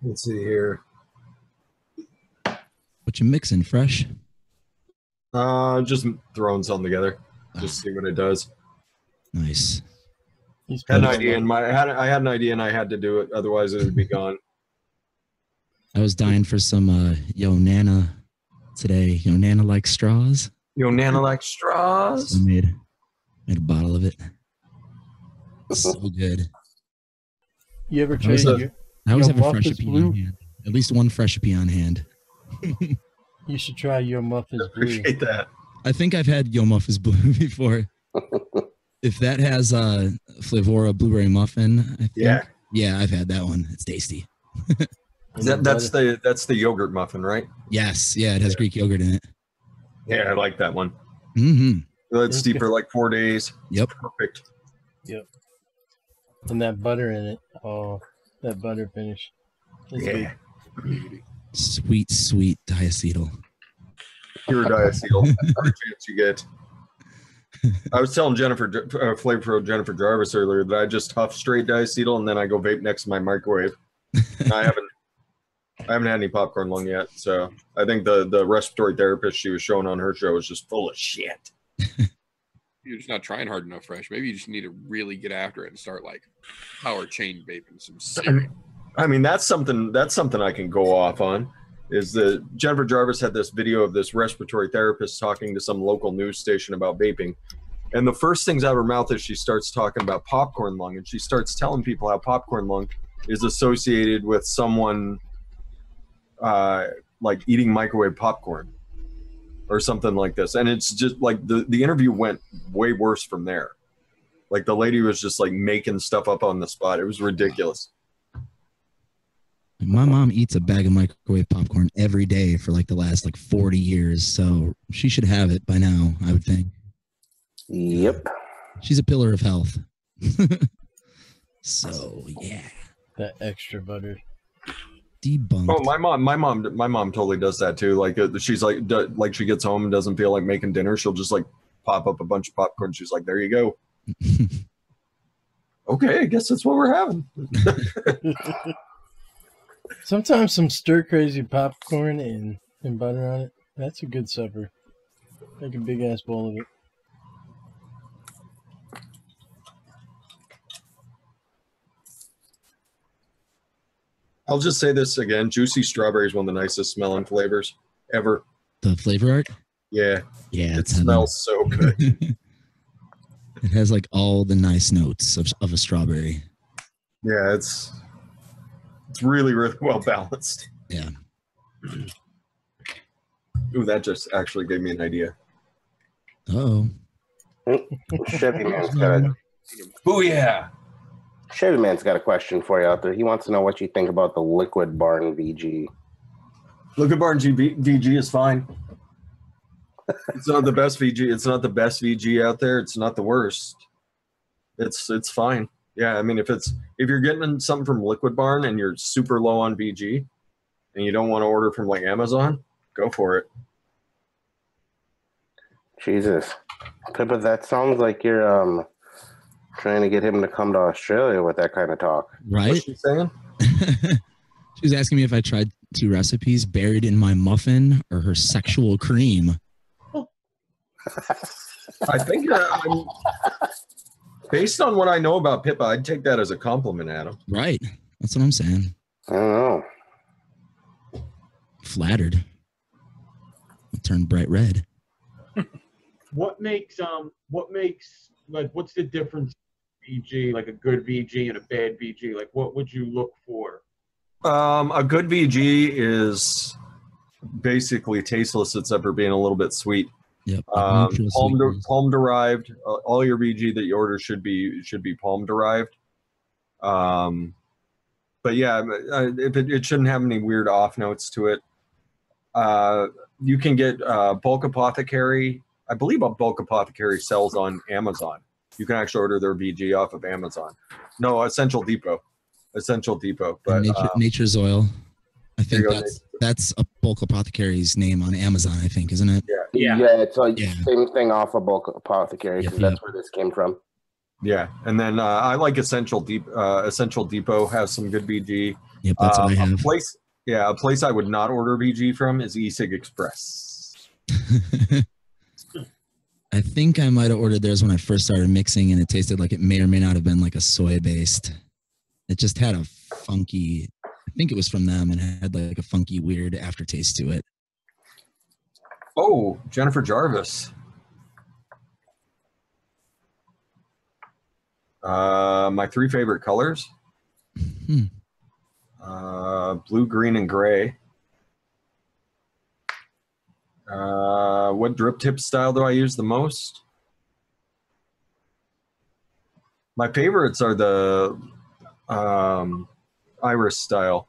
Let's see here. What you mixing, Fresh? Just throwing something together. Just see what it does. Nice. Had an idea I had an idea and I had to do it, otherwise it would be gone. I was dying for some Yo Nana today. Yo Nana likes straws. Yo Nana likes straws. I made Made a bottle of it. So good. You ever I tried always have a muff fresh is pea blue? on hand. At least one fresh pea on hand. You should try your muff is blue. Appreciate that. I think I've had Yo Muffins Blue before. If that has Flavora Blueberry Muffin, I think. Yeah, I've had that one. It's tasty. That's the yogurt muffin, right? Yes, yeah, it has Greek yogurt in it. Yeah, I like that one. Mm-hmm. Let's steep for like 4 days. Yep. Perfect. Yep. And that butter in it. Oh, that butter finish. That's Yeah. good. Sweet, sweet diacetyl. Pure diacetyl. Every chance you get. I was telling Flavor Pro Jennifer Jarvis earlier that I just huff straight diacetyl and then I go vape next to my microwave. I haven't had any popcorn lung yet, so I think the respiratory therapist she was showing on her show is just full of shit. You're just not trying hard enough, Fresh. Maybe you just need to really get after it and start like power chain vaping some serious. I mean, that's something I can go off on. Is that Jennifer Jarvis had this video of this respiratory therapist talking to some local news station about vaping. And the first things out of her mouth is she starts talking about popcorn lung, and she starts telling people how popcorn lung is associated with someone like eating microwave popcorn or something like this. And it's just like the interview went way worse from there. Like the lady was just like making stuff up on the spot. It was ridiculous. My mom eats a bag of microwave popcorn every day for like the last 40 years, so she should have it by now, I would think. Yep. She's a pillar of health. So yeah. That extra butter. Debunked. Oh, my mom totally does that too. Like she's like she gets home and doesn't feel like making dinner. She'll just like pop up a bunch of popcorn. She's like, there you go. Okay, I guess that's what we're having. Sometimes some stir crazy popcorn and butter on it. That's a good supper. Make a big ass bowl of it. I'll just say this again. Juicy strawberry is one of the nicest smelling flavors ever. The flavor art? Yeah. Yeah. It smells so good. It has like all the nice notes of a strawberry. Yeah, it's really, really well balanced. Yeah. Ooh, that just actually gave me an idea. Uh-oh. Chevy Man's got Oh yeah. Chevy Man's got a question for you out there. He wants to know what you think about the Liquid Barn VG. Liquid Barn VG is fine. It's not the best VG. It's not the best VG out there. It's not the worst. It's fine. Yeah, I mean, if you're getting something from Liquid Barn and you're super low on VG and you don't want to order from like Amazon, go for it. Jesus. Pippa, that sounds like you're trying to get him to come to Australia with that kind of talk. Right? What's she saying? She was asking me if I tried 2 recipes, buried in my muffin or her sexual cream. I think based on what I know about Pippa, I'd take that as a compliment, Adam. Right. That's what I'm saying. I don't know. Flattered. I'll turn bright red. What makes like what's the difference VG, like a good VG and a bad VG? Like what would you look for? A good VG is basically tasteless except for being a little bit sweet. Yep. Palm derived. All your VG that you order should be palm derived. But yeah, it shouldn't have any weird off notes to it. You can get Bulk Apothecary. I believe a Bulk Apothecary sells on Amazon. You can actually order their VG off of Amazon. No, Essential Depot. But Nature's Oil. I think that's a Bulk Apothecary's name on Amazon, I think, isn't it? Yeah, it's like same thing off of Bulk Apothecary because that's where this came from. Yeah, and then I like Essential Depot. Essential Depot has some good VG. Yep, that's what I have. A place I would not order VG from is eSig Express. I think I might have ordered theirs when I first started mixing, and it tasted like it may or may not have been like a soy-based. It just had a funky, I think it was from them, and had like a funky, weird aftertaste to it. Oh, Jennifer Jarvis. My 3 favorite colors. Blue, green, and gray. What drip tip style do I use the most? My favorites are the iris style.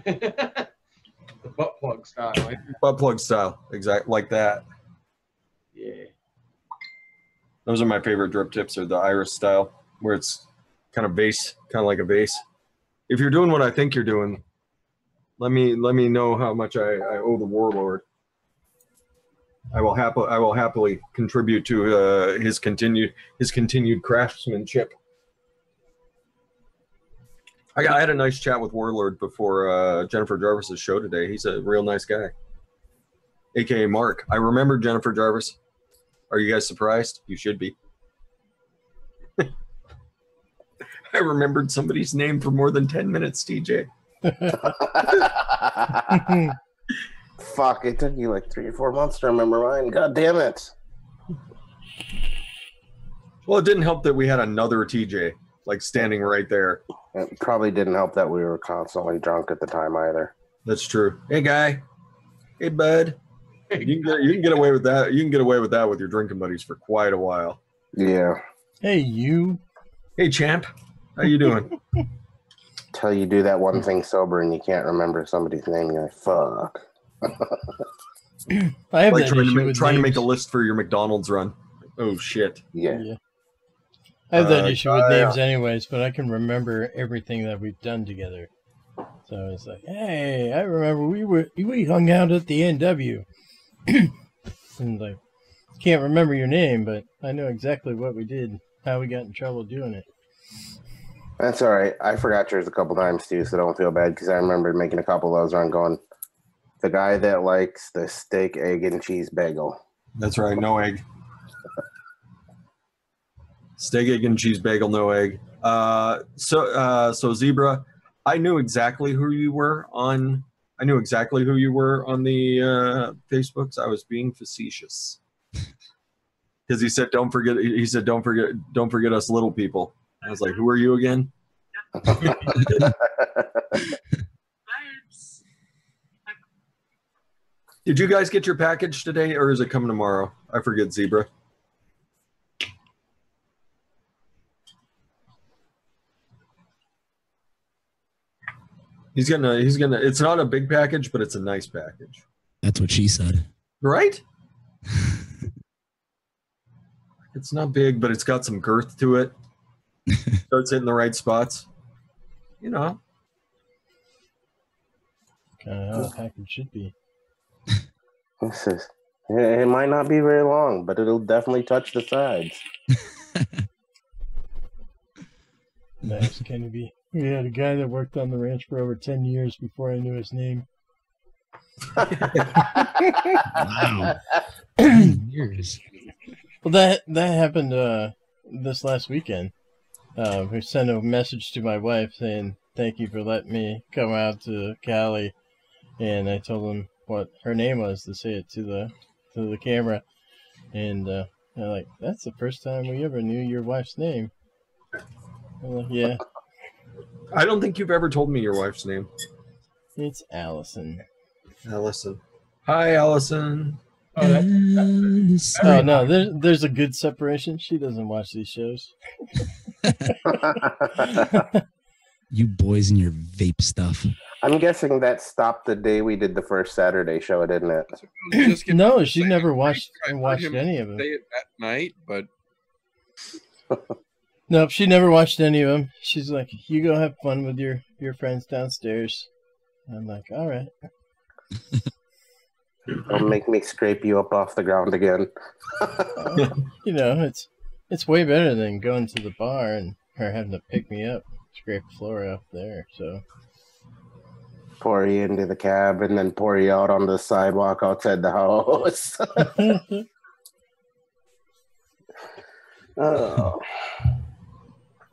The butt plug style. Right? Butt plug style, exactly like that. Yeah. Those are my favorite drip tips, are the iris style, where it's kind of vase, kind of like a vase. If you're doing what I think you're doing, let me know how much I owe the warlord. I will happily contribute to his continued craftsmanship. I had a nice chat with Warlord before Jennifer Jarvis's show today. He's a real nice guy, aka Mark. I remember Jennifer Jarvis. Are you guys surprised? You should be. I remembered somebody's name for more than 10 minutes, TJ. Fuck, it took you like 3 or 4 months to remember mine. God damn it. Well, it didn't help that we had another TJ, like, standing right there. It probably didn't help that we were constantly drunk at the time either. That's true. Hey, guy. Hey, bud. You can get away with that. You can get away with that with your drinking buddies for quite a while. Yeah. Hey, you. Hey, champ. How you doing? Till you do that one thing sober and you can't remember somebody's name, you're like, fuck. I have like that trying to make a list for your McDonald's run. Oh, shit. Yeah. I have that issue with names anyways, but I can remember everything that we've done together. So it's like, hey, I remember we hung out at the NW. And like, can't remember your name, but I know exactly what we did, how we got in trouble doing it. That's all right. I forgot yours a couple times too, so don't feel bad because I remember making a couple of those around going, the guy that likes the steak, egg, and cheese bagel. That's right. No egg. Steak, egg, and cheese bagel, no egg. So Zebra, I knew exactly who you were on. I knew exactly who you were on the Facebooks. I was being facetious because he said, "Don't forget." He said, "Don't forget us little people." I was like, "Who are you again?" Did you guys get your package today, or is it coming tomorrow? I forget, Zebra. He's gonna. It's not a big package, but it's a nice package. That's what she said. Right? It's not big, but it's got some girth to it. Starts hitting the right spots. You know. Kind of how a package should be. It might not be very long, but it'll definitely touch the sides. Nice, can it be? We had a guy that worked on the ranch for over 10 years before I knew his name. Wow. 10 years. Well, that happened this last weekend. We sent a message to my wife saying, thank you for letting me come out to Cali. And I told him what her name was to say it to the camera. And they're like, that's the first time we ever knew your wife's name. I'm like, yeah. I don't think you've ever told me your wife's name. It's Allison. Allison. Hi, Allison. Oh, Oh no, there's a good separation. She doesn't watch these shows. You boys and your vape stuff. I'm guessing that stopped the day we did the first Saturday show, didn't it? No, she never watched any of them. Say it at night, but Nope, she never watched any of them. She's like, you go have fun with your friends downstairs. I'm like, all right. Don't make me scrape you up off the ground again. You know, it's way better than going to the bar and her having to pick me up, scrape the floor off there. So Pour you into the cab and then pour you out on the sidewalk outside the house. Oh.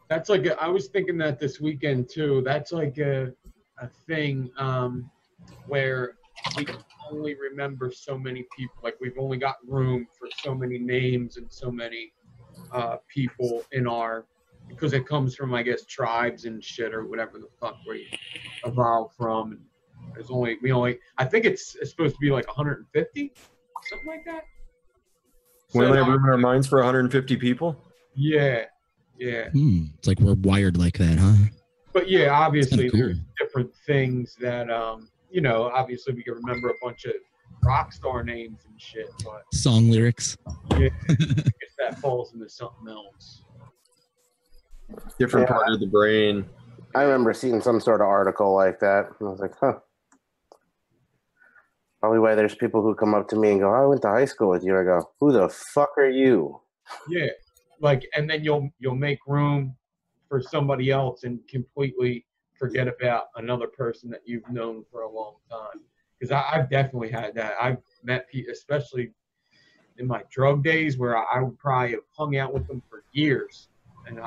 that's like I was thinking that this weekend too. That's like a thing where we can only remember so many people. Like we've only got room for so many names and so many people in our, because it comes from, I guess, tribes and shit or whatever the fuck we evolved from. And there's I think it's supposed to be like 150, something like that. We only have room in our minds for 150 people? Yeah. It's like we're wired like that, huh? But yeah, obviously cool. there's different things that, obviously we can remember a bunch of rock star names and shit, but Song lyrics. yeah, I guess that falls into something else. Different part of the brain. I remember seeing some sort of article like that, and I was like, huh. Probably why there's people who come up to me and go, I went to high school with you. I go, who the fuck are you? Yeah, and then you'll make room for somebody else and completely forget about another person that you've known for a long time. Because I've definitely had that. I've met people, especially in my drug days, where I would probably have hung out with them for years, and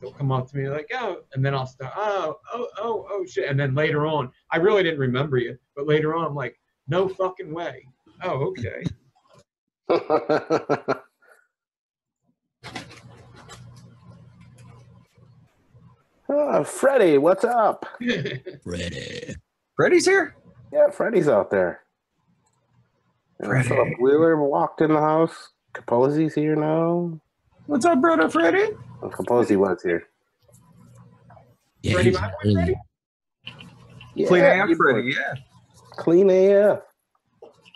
they'll come up to me like, oh, and then I'll start, oh shit, and then later on, I really didn't remember you, but later on, I'm like, no fucking way. Oh, okay. Freddie, what's up? Freddie's here? Yeah, Freddie's out there. What's up, Wheeler walked in the house. Capozzi's here now. What's up, brother Freddie? Well, Capozzi was here. Yeah, Freddie, he's early. Yeah, Clean AF Freddie, yeah. Clean AF.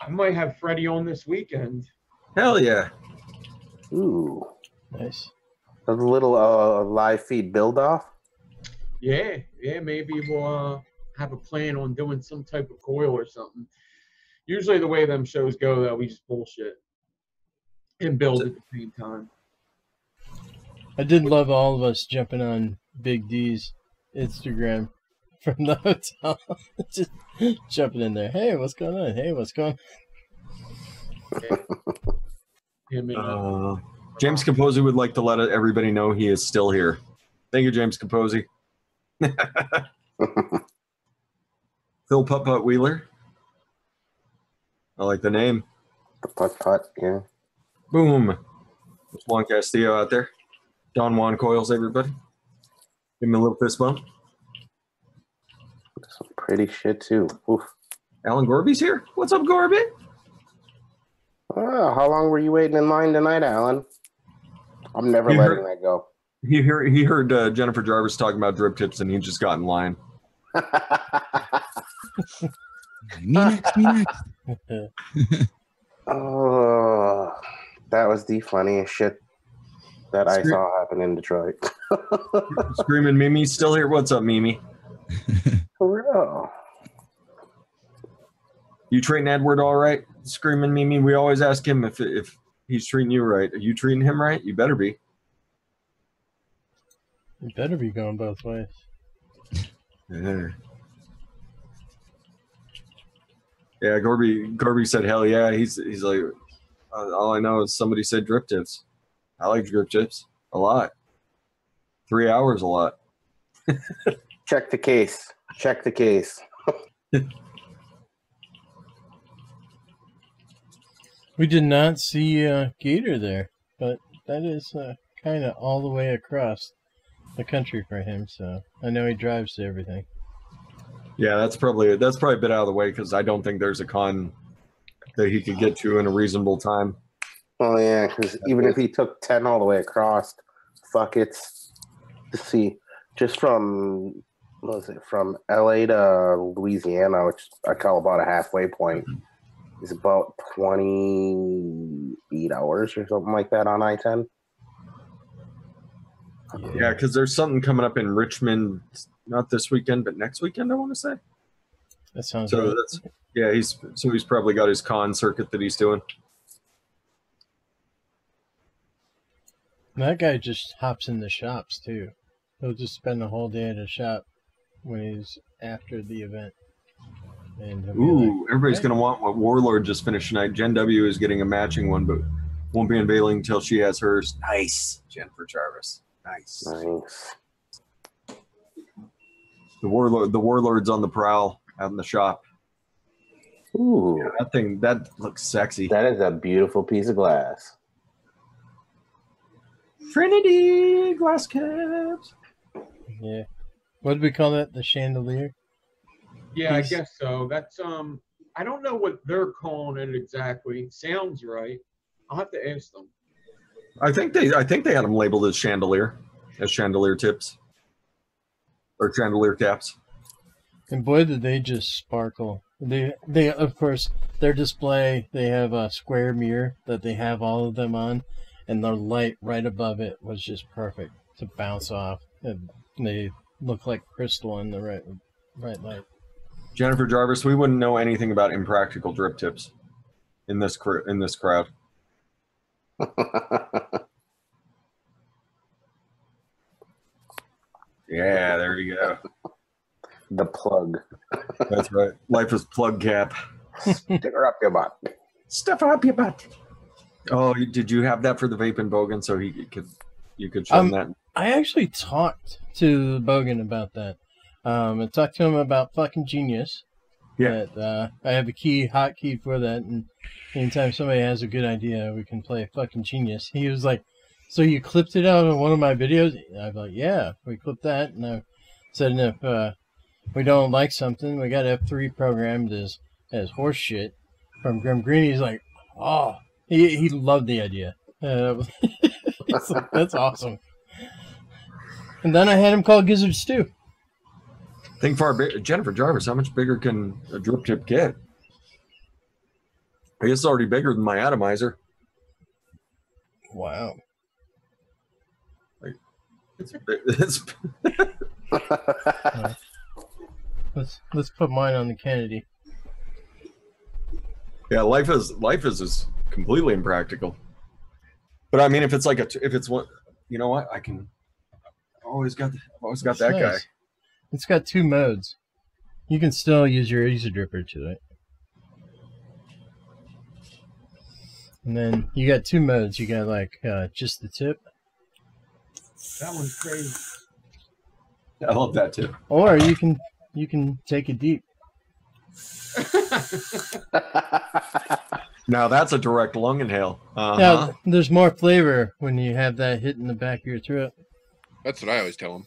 I might have Freddie on this weekend. Hell yeah. Ooh. Nice. A little live feed build off. Yeah, maybe we'll have a plan on doing some type of coil or something. Usually the way them shows go, though, we just bullshit and build at the same time. I did love all of us jumping on Big D's Instagram from the hotel. Just jumping in there. Hey, what's going on? Hey, what's going on? James Capozzi would like to let everybody know he is still here. Thank you, James Capozzi. Phil Putt Wheeler. I like the name. The putt, yeah. Boom. There's Juan Castillo out there. Don Juan Coils, everybody. Give him a little fist bump. Some pretty shit, too. Oof. Alan Gorby's here. What's up, Gorby? Oh, how long were you waiting in line tonight, Alan? I'm never letting that go. He heard Jennifer Jarvis talking about drip tips, and he just got in line. Me next. Oh, that was the funniest shit that I saw happen in Detroit. Screaming Mimi's still here. What's up, Mimi? For real. You treating Edward all right? Screaming Mimi. We always ask him if he's treating you right. Are you treating him right? You better be. You better be going both ways. Yeah, Gorby said, hell yeah. He's like, all I know is somebody said drip tips. I like drip tips a lot. 3 hours a lot. Check the case. We did not see Gator there, but that is kind of all the way across the country for him, so I know he drives to everything. Yeah, that's probably a bit out of the way because I don't think there's a con that he could get to in a reasonable time. Oh yeah, because even if he took 10 all the way across, fuck it. See, just from LA to Louisiana, which I call about a halfway point, is about 28 hours or something like that on I-10. Yeah, because there's something coming up in Richmond, not this weekend, but next weekend, I want to say. That sounds so. right. He's probably got his con circuit that he's doing. That guy just hops in the shops too. He'll just spend the whole day at a shop when he's after the event. And everybody's gonna want what Warlord just finished tonight. Jen W is getting a matching one, but won't be unveiling until she has hers. Nice, Jennifer Jarvis. Nice. The Warlord's on the prowl out in the shop. Ooh, yeah, that looks sexy. That is a beautiful piece of glass. Trinity glass caps. Yeah. What did we call that? The chandelier? Yeah, I guess so. That's I don't know what they're calling it exactly. Sounds right. I'll have to ask them. I think they had them labeled as chandelier tips or chandelier caps. And boy, did they just sparkle. They of course, their display, they have a square mirror that they have all of them on, and the light right above it was just perfect to bounce off. And they look like crystal in the right light. Jennifer Jarvis, we wouldn't know anything about impractical drip tips in this crowd. Yeah, there you go. The plug. That's right. Life is plug cap. Stick her up your butt. Stuff up your butt. Oh, did you have that for the vaping Bogan so you could show him that? I actually talked to Bogan about that. I talked to him about fucking Genius. Yeah. That, I have a hotkey for that, and anytime somebody has a good idea, we can play fucking Genius. He was like, "So you clipped it out of one of my videos?" I'm like, "Yeah, we clipped that." And I said, "If we don't like something, we got F3 programmed as horse shit from Grim Green." He's like, "Oh." He loved the idea. He's like, "That's awesome." And then I had him call Gizzard Stew. Think far bigger. Jennifer Jarvis, how much bigger can a drip tip get? I guess it's already bigger than my atomizer. Wow. It's Let's put mine on the Kennedy. Yeah, life is completely impractical. But I mean, if it's like if it's one, you know what? I've always got that nice. guy. It's got 2 modes. You can still use your Easy Dripper to it. And then you got 2 modes. You got like just the tip. That one's crazy. I love that too. Or you can take it deep. Now that's a direct lung inhale. Now there's more flavor when you have that hit in the back of your throat. That's what I always tell them.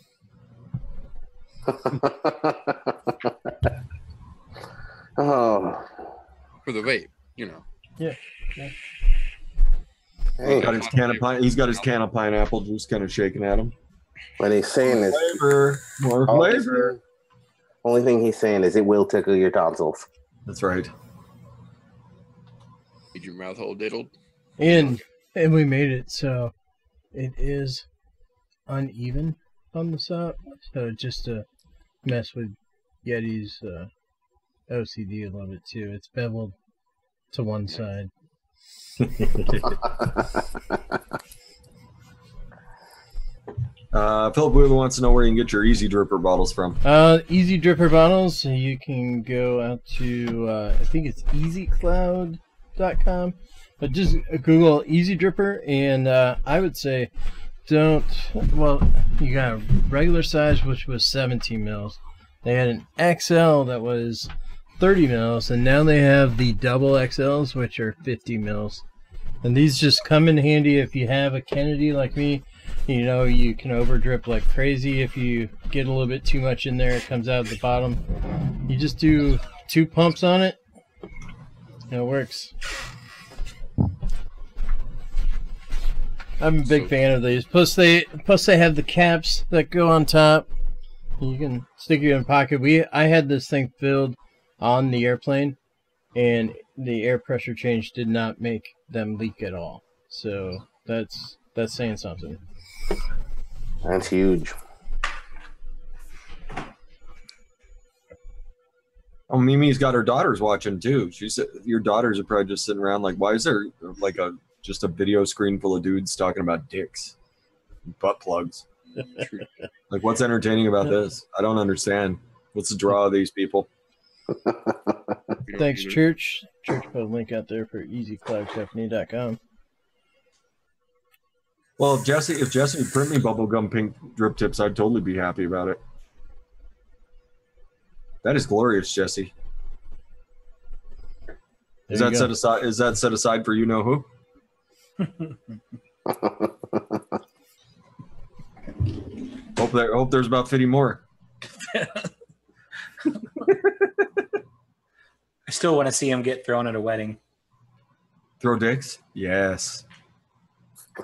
Oh. For the vape, you know. Yeah. Hey. He's got his can of pineapple juice kind of shaking at him. What he's saying is more flavor. Only thing he's saying is it will tickle your tonsils. That's right. Get your mouth hole diddled. And we made it so it is uneven on the top. So just to mess with Yeti's OCD a little bit too. It's beveled to one side. Philip Wheeler wants to know where you can get your Easy Dripper bottles from. Easy Dripper bottles, you can go out to, I think it's easycloud.com, but just Google Easy Dripper, and I would say you got a regular size, which was 17 mils. They had an XL that was 30 mils, and now they have the double XLs, which are 50 mils. And these just come in handy if you have a Kennedy like me. You know, you can over drip like crazy. If you get a little bit too much in there, it comes out at the bottom. You just do 2 pumps on it, and it works. I'm a big fan of these. Plus they have the caps that go on top. You can stick it in your pocket. I had this thing filled on the airplane, and the air pressure change did not make them leak at all. So that's saying something. That's huge. Oh, Mimi's got her daughters watching too. She said your daughters are probably just sitting around like, why is there like just a video screen full of dudes talking about dicks, butt plugs? Like, what's entertaining about this? I don't understand. What's the draw of these people? Thanks, Church. Church put a link out there for easycloudcompany.com. Well, if Jesse would print me bubblegum pink drip tips, I'd totally be happy about it. That is glorious, Jesse. Is that set aside? Is that set aside for you know who? hope there's about 50 more. I still want to see him get thrown at a wedding. Throw dicks? Yes.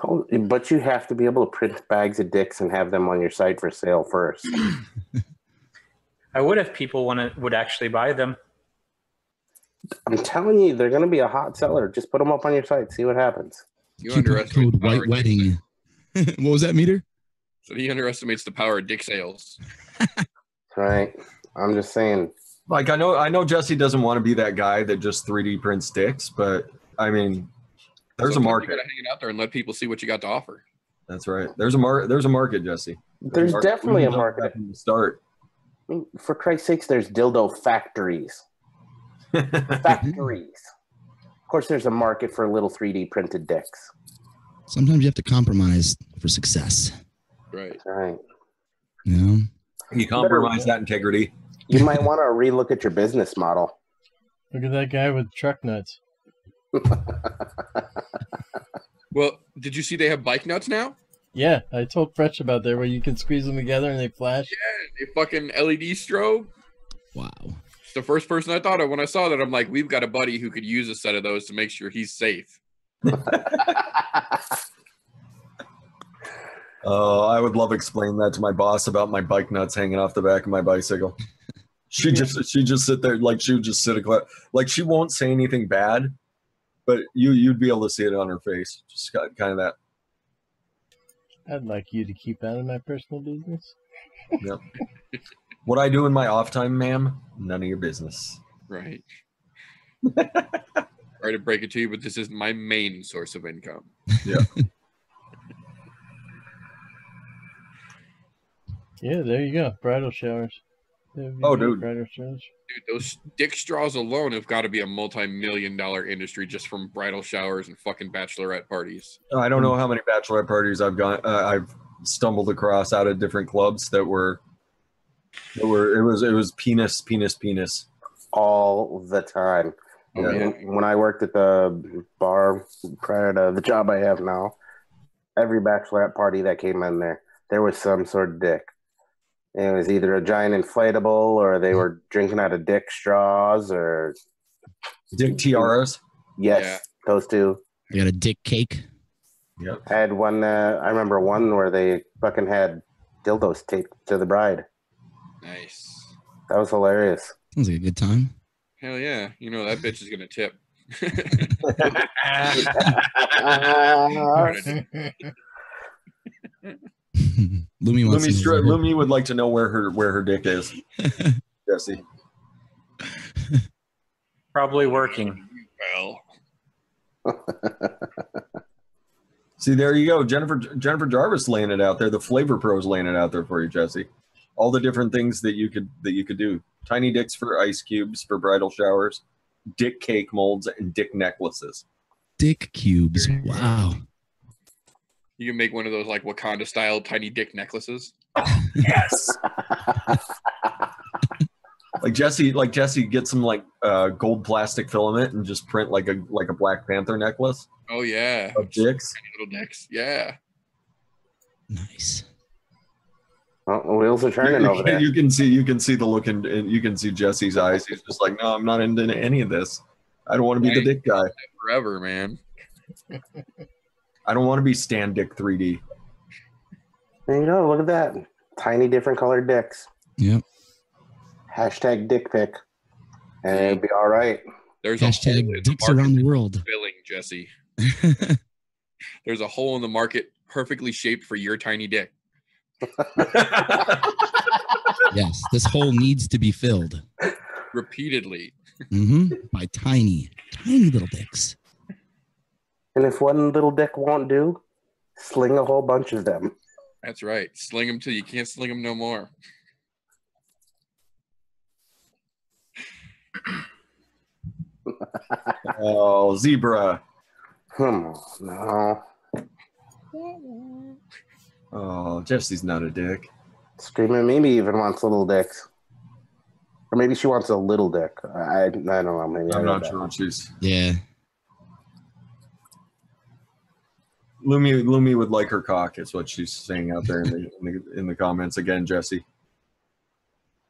Oh, but you have to be able to print bags of dicks and have them on your site for sale first. I would if people would actually buy them. I'm telling you, they're going to be a hot seller. Just put them up on your site. See what happens. You Coupon underestimate code the power White of dick Wedding. What was that, Meter? So he underestimates the power of dick sales. Right. I'm just saying. Like I know Jesse doesn't want to be that guy that just 3D prints dicks, but I mean, there's a Sometimes market. You gotta hang it out there and let people see what you got to offer. That's right. There's a market, Jesse. There's definitely a market. From the start. I mean, for Christ's sakes, there's dildo factories. Factories. Of course, there's a market for little 3D printed dicks. Sometimes you have to compromise for success. Right. That's right. You know? You compromise that integrity. You might want to relook at your business model. Look at that guy with truck nuts. Well, did you see they have bike nuts now? Yeah, I told Fresh about that, where you can squeeze them together and they flash. Yeah, they fucking LED strobe. Wow. It's the first person I thought of when I saw that. I'm like, we've got a buddy who could use a set of those to make sure he's safe. I would love explaining that to my boss about my bike nuts hanging off the back of my bicycle. She just sit there like she would just sit like she won't say anything bad, but you'd be able to see it on her face. Just got kind of that. I'd like you to keep out of my personal business. Yep. What I do in my off time, ma'am, none of your business. Right. Sorry to break it to you, but this is my main source of income. Yeah. Yeah, there you go. Bridal showers. Oh, dude. Bridal showers. Dude, those dick straws alone have got to be a multi-million-dollar industry just from bridal showers and fucking bachelorette parties. I don't know how many bachelorette parties I've stumbled across out of different clubs that were it was penis All the time. Yeah. I mean, when I worked at the bar prior to the job I have now, every bachelorette party that came in there was some sort of dick. It was either a giant inflatable, or they were drinking out of dick straws, or dick tiaras. Yes, Yeah. those two. You got a dick cake? Yep. I had one. I remember one where they fucking had dildos taped to the bride. Nice. That was hilarious. Sounds like a good time. Hell yeah. You know that bitch is going to tip. Lumi would like to know where her dick is. Jesse. Probably working. Well. See, there you go. Jennifer Jarvis laying it out there. The Flavor Pros laying it out there for you, Jesse. All the different things that you could do. Tiny dicks for ice cubes for bridal showers, dick cake molds, and dick necklaces. Dick cubes. Wow. You can make one of those like Wakanda style tiny dick necklaces. Yes. Like Jesse get some like gold plastic filament and just print like a Black Panther necklace. Oh yeah. Of dicks. Little dicks. Yeah. Nice. Well, the wheels are turning over there. You can see the look and you can see Jesse's eyes. He's just like, no, I'm not into any of this. I don't want to be the dick guy. Forever, man. I don't want to be Stan Dick 3D. There you go. Look at that. Tiny different colored dicks. Yep. Hashtag dick pic. And it'll be all right. There's hashtag a hole in dicks the around the world. Filling, Jesse. There's a hole in the market perfectly shaped for your tiny dick. Yes, this hole needs to be filled. Repeatedly. By tiny little dicks. And if one little dick won't do, sling a whole bunch of them. That's right. Sling them till you can't sling them no more. Oh, zebra. No. Oh, Jesse's not a dick. Screaming Mimi even wants little dicks. Or maybe she wants a little dick. I don't know. Maybe I'm not sure what she's. Yeah. Lumi would like her cock. Is what she's saying out there in the comments again, Jesse.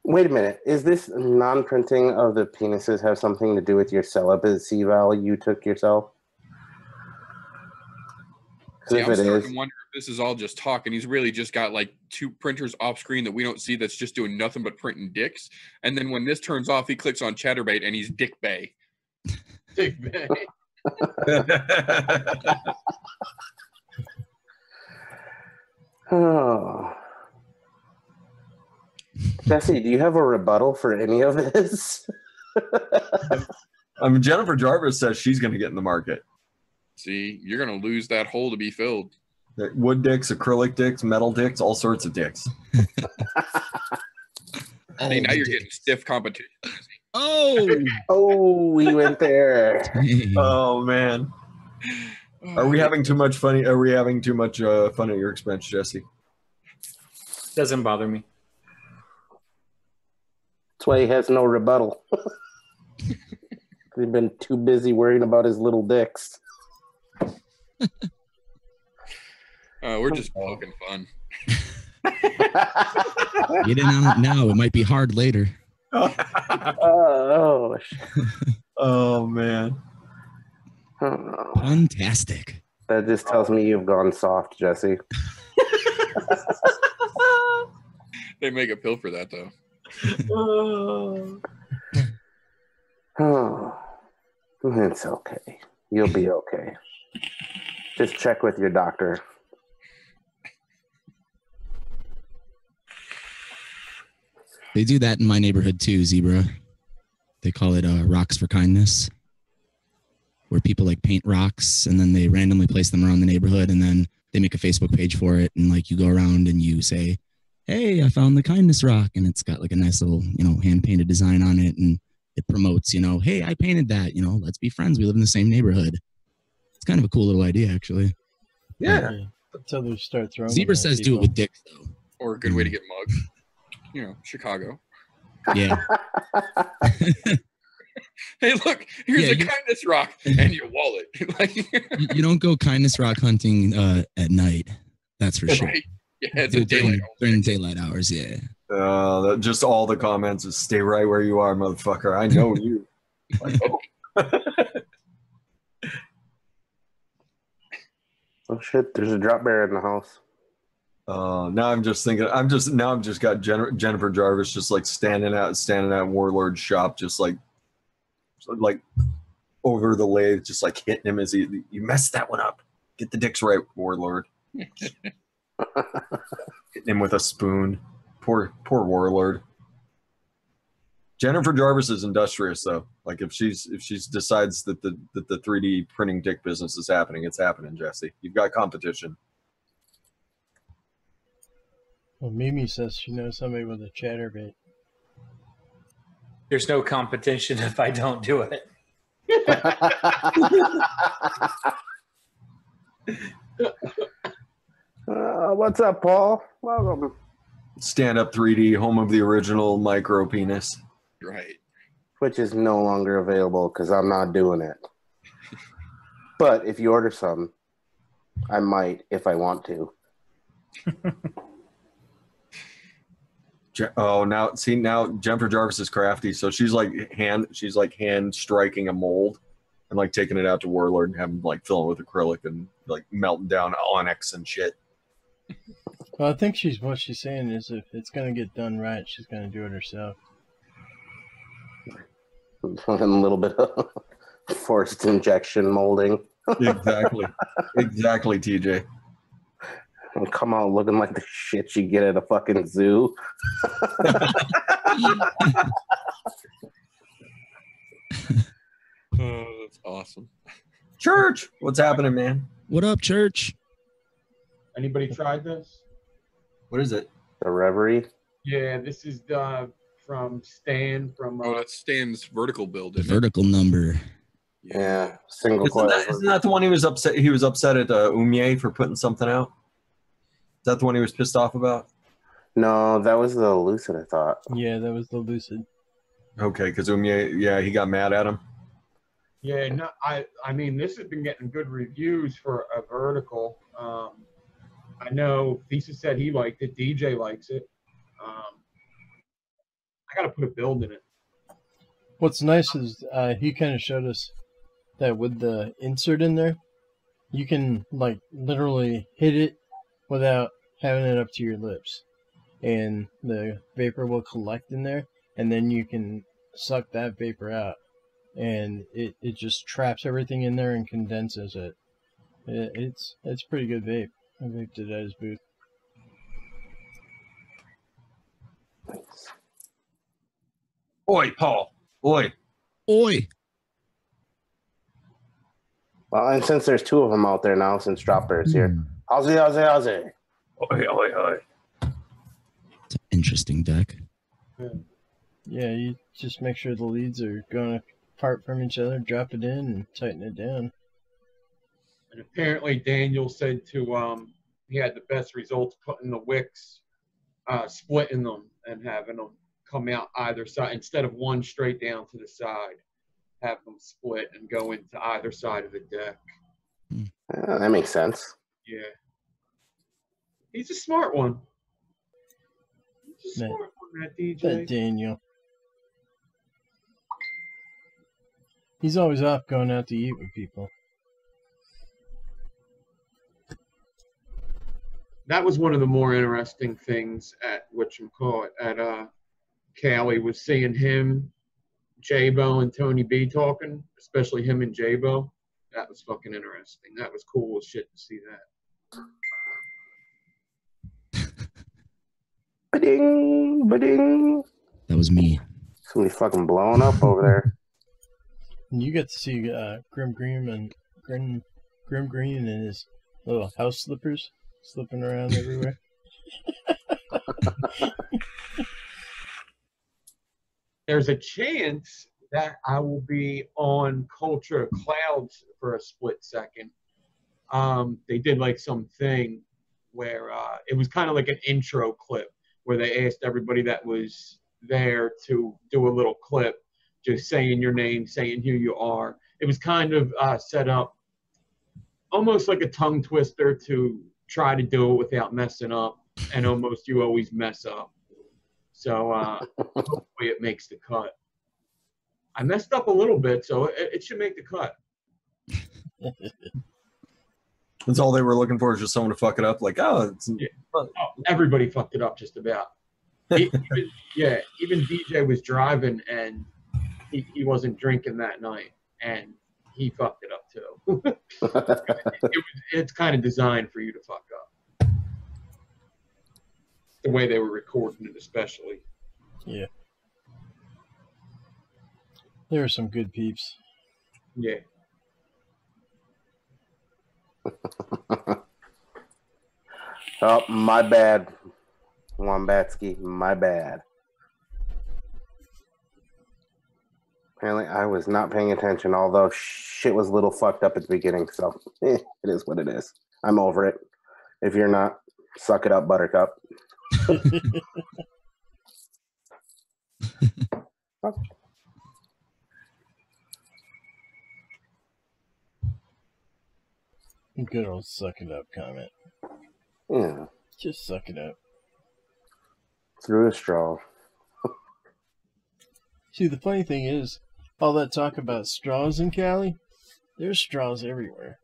Wait a minute. Is this non-printing of the penises have something to do with your celibacy vow you took yourself? See, I'm starting to wonder if this is all just talk, and he's really just got like 2 printers off screen that we don't see that's just doing nothing but printing dicks. And then when this turns off, he clicks on Chatterbait, and he's Dick Bay. Dick Bay. Oh. Jesse, do you have a rebuttal for any of this? Jennifer Jarvis says she's going to get in the market. See, you're going to lose that hole to be filled. Wood dicks, acrylic dicks, metal dicks, all sorts of dicks. See, now you're getting stiff competition. Oh, we went there. Oh man, are we having too much fun? Are we having too much fun at your expense, Jesse? Doesn't bother me. That's why he has no rebuttal. He's been too busy worrying about his little dicks. We're just poking fun. Get in on it now. It might be hard later. Oh, oh man. Fantastic. That just tells me you've gone soft, Jesse. They make a pill for that, though. Oh, it's okay. You'll be okay. Just check with your doctor. They do that in my neighborhood too, Zebra. They call it rocks for kindness, where people like paint rocks and then they randomly place them around the neighborhood, and then they make a Facebook page for it, and like you go around and you say, hey, I found the kindness rock, and it's got like a nice little, hand painted design on it, and it promotes, hey, I painted that, let's be friends. We live in the same neighborhood. It's kind of a cool little idea, actually. Yeah. Until they start throwing. Zebra says do it with dicks, though. Or a good way to get mugged. Chicago. Yeah. Hey, look, here's a kindness rock and your wallet. You don't go kindness rock hunting at night. That's for sure. Right. Yeah, it's a daylight during daylight hours, yeah. Just all the comments is stay right where you are, motherfucker. I know you. Oh shit, there's a drop bear in the house. Now I'm just thinking. I'm just got Jennifer Jarvis just like standing at Warlord's shop, just like over the lathe, just like hitting him as you messed that one up. Get the dicks right, Warlord. Hitting him with a spoon. Poor Warlord. Jennifer Jarvis is industrious though. Like if she decides that the 3D printing dick business is happening, it's happening, Jesse. You've got competition. Well, Mimi says she knows somebody with a chatterbait. There's no competition if I don't do it. What's up, Paul? Welcome. Stand Up 3D, home of the original micro penis. Right. Which is no longer available because I'm not doing it. But if you order some, I might if I want to. Oh, now Jennifer Jarvis is crafty, so she's like hand striking a mold and like taking it out to Warlord and having like fill it with acrylic and like melting down onyx and shit. Well, I think what she's saying is if it's gonna get done right, she's gonna do it herself. A little bit of forced injection molding. Exactly, TJ. And come out looking like the shit you get at a fucking zoo. Oh, that's awesome. Church, what's happening, man? What up, Church? Anybody tried this? What is it? The Reverie. Yeah, this is from Stan from. Oh, that's Stan's vertical build. The vertical number. Yeah, single coil. Isn't that the one he was upset? He was upset at Ohmageddon for putting something out. Is that the one he was pissed off about? No, that was the Lucid, I thought. Yeah, that was the Lucid. Okay, because Ohmageddon, he got mad at him. Yeah, no, I mean, this has been getting good reviews for a vertical. I know Thesis said he liked it. DJ likes it. I got to put a build in it. What's nice is he kind of showed us that with the insert in there, you can like literally hit it without having it up to your lips, and the vapor will collect in there, and then you can suck that vapor out, and it just traps everything in there and condenses it. It's pretty good vape. I vaped it at his booth. Oi, Paul. Oi. Oi. Well, and since there's two of them out there now, since Dropper's here, Ozzy. Oi, oi, oi. It's an interesting deck. Yeah, you just make sure the leads are going apart from each other, drop it in, and tighten it down. And apparently Daniel said he had the best results putting the wicks, splitting them and having them come out either side instead of one straight down to the side. Have them split and go into either side of the deck. That makes sense. Yeah. He's a smart one. He's a smart one, that DJ. That Daniel. He's always off going out to eat with people. That was one of the more interesting things at whatchamacallit at Cali was seeing him, J-Bo, and Tony B talking, especially him and J-Bo. That was fucking interesting. That was cool as shit to see that. Ba-ding, ba-ding. That was me. Somebody fucking blowing up over there. And you get to see Grim Green in his little house slippers slipping around everywhere. There's a chance that I will be on Culture Clouds for a split second. They did like something where it was kind of like an intro clip where they asked everybody that was there to do a little clip, just saying your name, saying who you are. It was kind of set up almost like a tongue twister to try to do it without messing up, and almost you always mess up. So hopefully it makes the cut. I messed up a little bit, so it should make the cut. That's all they were looking for, is just someone to fuck it up. Like, Everybody fucked it up just about. Even DJ was driving and he wasn't drinking that night, and he fucked it up too. It's kind of designed for you to fuck up. The way they were recording it, especially. Yeah. There are some good peeps. Yeah. Oh, my bad. Wombatsky, my bad. Apparently, I was not paying attention, although shit was a little fucked up at the beginning, so it is what it is. I'm over it. If you're not, suck it up, Buttercup. Good old suck it up comment. Yeah. Just suck it up. Through a straw. See, the funny thing is, all that talk about straws in Cali, there's straws everywhere.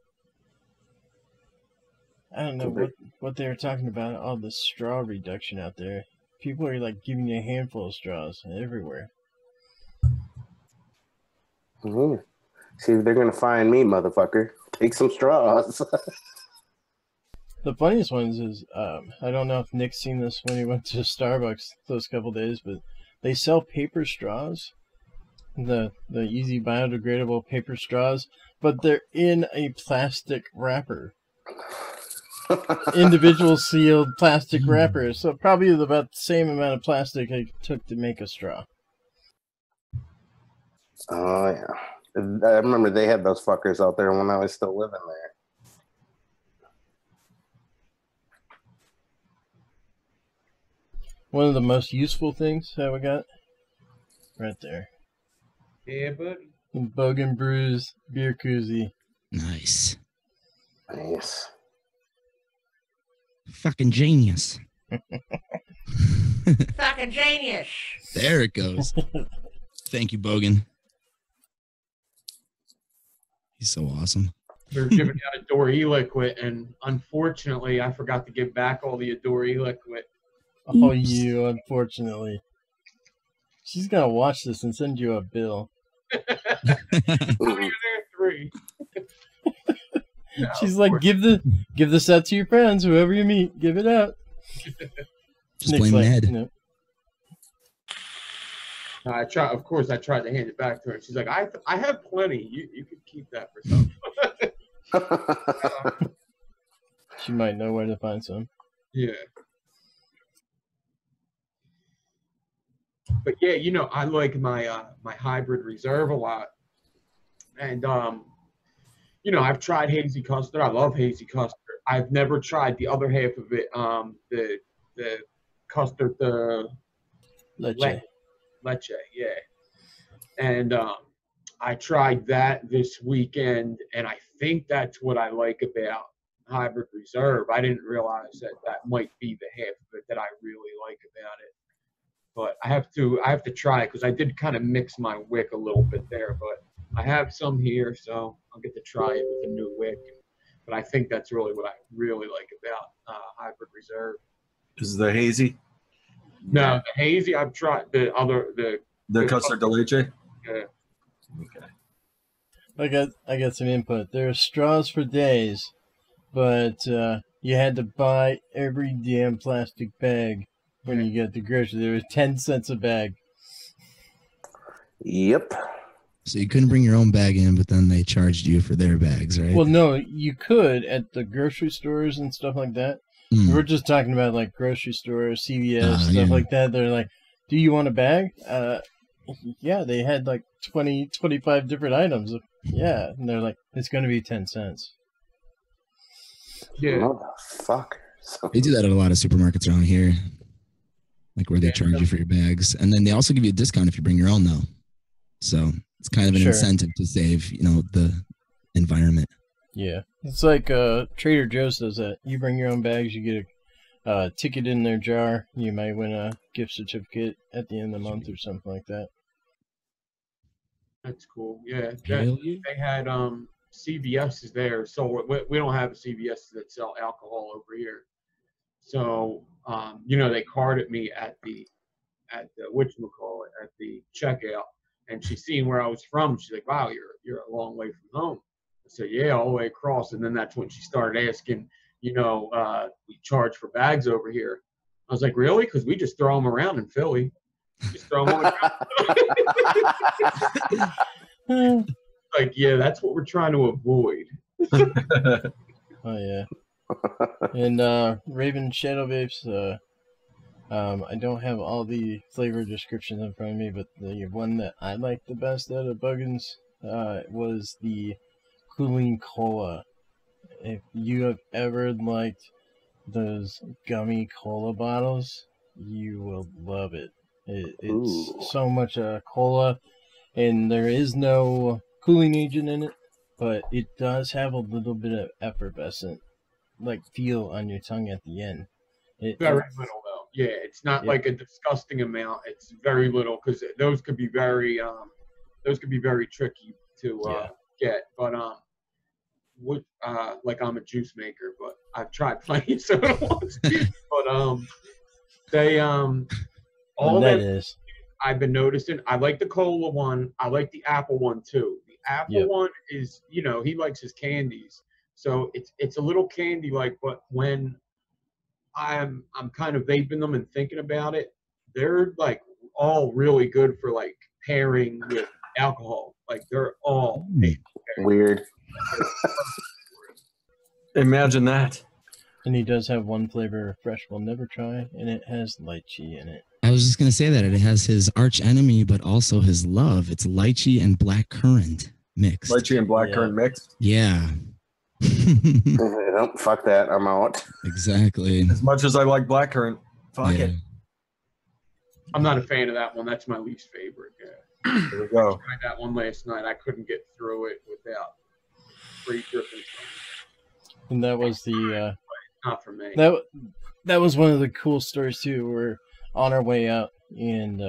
I don't know what they were talking about, all the straw reduction out there. People are like giving you a handful of straws everywhere. Mm-hmm. See if they're going to find me, motherfucker. Take some straws. The funniest ones is, I don't know if Nick's seen this when he went to Starbucks those couple days, but they sell paper straws, the easy biodegradable paper straws, but they're in a plastic wrapper. Individual sealed plastic wrappers, so probably about the same amount of plastic it took to make a straw. Oh, yeah. I remember they had those fuckers out there when I was still living there. One of the most useful things that we got right there. Yeah, buddy. Bogan Brews beer koozie. Nice. Nice. Fucking genius. Fucking genius. There it goes. Thank you, Bogan. He's so awesome. We were giving out Adore Eliquid, and unfortunately, I forgot to give back all the Adore Eliquid. Oh, you, unfortunately. She's gonna watch this and send you a bill. Three. She's like, give this out to your friends, whoever you meet, give it out. Just Nick's blame like, Ned. you know, I tried to hand it back to her. She's like, I have plenty. You could keep that for something. she might know where to find some. Yeah. But yeah, you know, I like my my hybrid reserve a lot. And you know, I've tried hazy custard. I love hazy custard. I've never tried the other half of it, the custard, the Leche. leche, yeah. And I tried that this weekend, and I think that's what I like about hybrid reserve. I didn't realize that might be the half of it that I really like about it. But I have to try it because I did kind of mix my wick a little bit there. But I have some here, so I'll get to try it with a new wick. But I think that's really what I really like about hybrid reserve. Is the hazy? No, the hazy I've tried. The custard de leche. Yeah. Okay. I got some input. There are straws for days, but you had to buy every damn plastic bag when you get the grocery. There was 10 cents a bag. Yep. So you couldn't bring your own bag in, but then they charged you for their bags, right? Well, no, you could at the grocery stores and stuff like that. We're just talking about like grocery stores, CVS, stuff like that. They're like, do you want a bag? Yeah, they had like 20, 25 different items. Yeah, and they're like, it's going to be 10 cents. Yeah. Motherfuckers. They do that at a lot of supermarkets around here, like where they charge you for your bags. And then they also give you a discount if you bring your own, though. So it's kind of an incentive to save, you know, the environment. Yeah. It's like Trader Joe's does that. You bring your own bags, you get a ticket in their jar. You might win a gift certificate at the end of the month or something like that. That's cool. Yeah. They had CVS is there. So we don't have a CVS that sell alcohol over here. So, you know, they carded me at the whatchamacallit, at the checkout. And she seen where I was from. She's like, wow, you're a long way from home. I said, yeah, all the way across. And then that's when she started asking, you know, we charge for bags over here. I was like, really? Because we just throw them around in Philly. Just throw them around. Like, yeah, that's what we're trying to avoid. Oh, yeah. And Raven Shadow Vapes, I don't have all the flavor descriptions in front of me, but the one that I liked the best out of Buggins was the Cooling Cola. If you have ever liked those gummy cola bottles, you will love it. It's so much cola, and there is no cooling agent in it, but it does have a little bit of effervescent like feel on your tongue at the end. Very little though. Yeah, it's not like a disgusting amount. It's very little because those could be very tricky to get. But like I'm a juice maker, but I've tried plenty of soda ones. But they all that is. I've been noticing. I like the cola one. I like the apple one too. The apple one is, you know, he likes his candies, so it's a little candy like. But when I'm kind of vaping them and thinking about it, they're like all really good for like pairing with alcohol. Like they're all weird. Imagine that. And he does have one flavor Fresh will never try, and it has lychee in it. I was just going to say that. It has his arch enemy, but also his love. It's lychee and blackcurrant mixed. Lychee and blackcurrant mixed? Yeah. Nope, fuck that. I'm out. Exactly. As much as I like blackcurrant, fuck it. I'm not a fan of that one. That's my least favorite. Yeah. There we go. I tried that one last night. I couldn't get through it without 3 different things. And that was the Not for me. that was one of the cool stories too. We're on our way out, and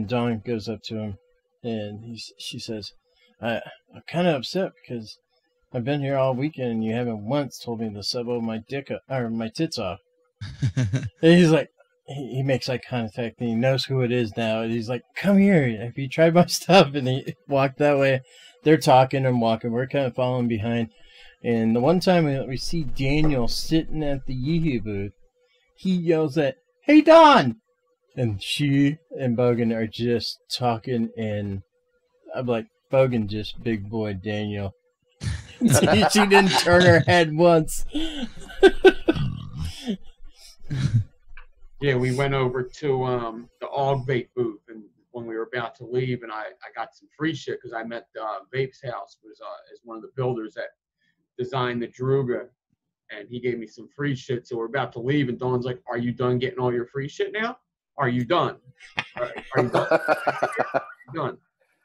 Dawn goes up to him, and she says, I'm kind of upset because I've been here all weekend and you haven't once told me to sub my my tits off. And he's like, he makes eye contact and he knows who it is now. And he's like, come here, have you tried my stuff? And he walked that way. They're talking and walking. We're kind of following behind. And the one time we see Daniel sitting at the Yee booth, he yells at, hey, Don! And she and Bogan are just talking, and I'm like, Bogan just big boy Daniel. She didn't turn her head once. Yeah, we went over to the Og Vape booth, and when we were about to leave, and I got some free shit because I met Vape's house was is one of the builders that designed the Druga, and he gave me some free shit. So we're about to leave, and Dawn's like, "Are you done getting all your free shit now? Are you done? Are you done? Are you done?"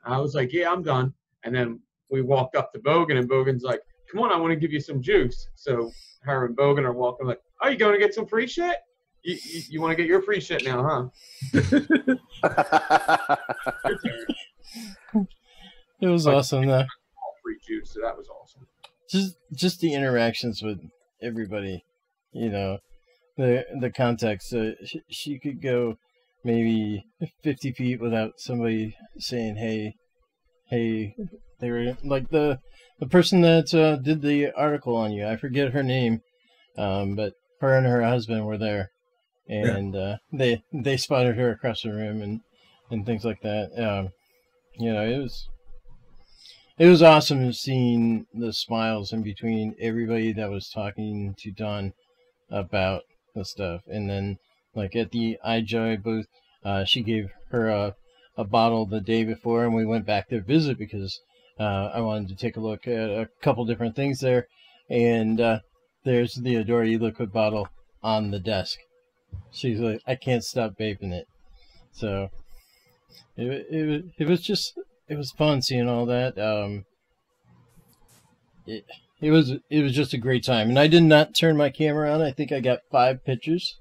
I was like, "Yeah, I'm done." And then we walked up to Bogan, and Bogan's like, "Come on, I want to give you some juice." So her and Bogan are walking like, "Oh, you going to get some free shit? You want to get your free shit now, huh?" It was awesome though. All free juice, so that was awesome. Just the interactions with everybody, you know, the context. She could go maybe 50 feet without somebody saying, hey. They were like the person that did the article on you. I forget her name, but her and her husband were there, and they spotted her across the room and things like that. You know, it was awesome seeing the smiles in between everybody that was talking to Dawn about the stuff. And then, like at the iJoy booth, she gave her a bottle the day before, and we went back to visit because I wanted to take a look at a couple different things there. And there's the Adore Eliquid bottle on the desk. She's like, I can't stop vaping it. So it was fun seeing all that. It was just a great time, and I did not turn my camera on. I think I got 5 pictures.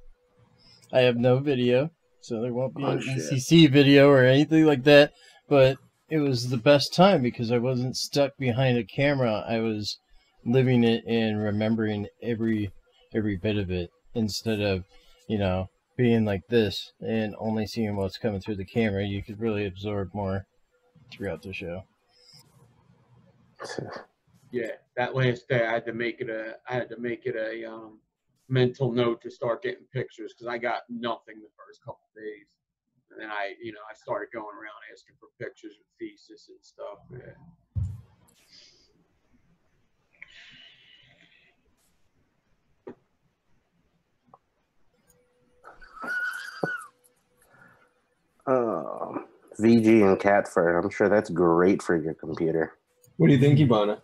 I have no video, so there won't be an ECC video or anything like that. But it was the best time because I wasn't stuck behind a camera. I was living it and remembering every bit of it instead of, you know, being like this and only seeing what's coming through the camera. You could really absorb more throughout the show. Yeah, that last day I had to make it a mental note to start getting pictures because I got nothing the first couple of days, and then I started going around asking for pictures with thesis and stuff. Yeah. VG and cat fur. I'm sure that's great for your computer. What do you think, Ivana?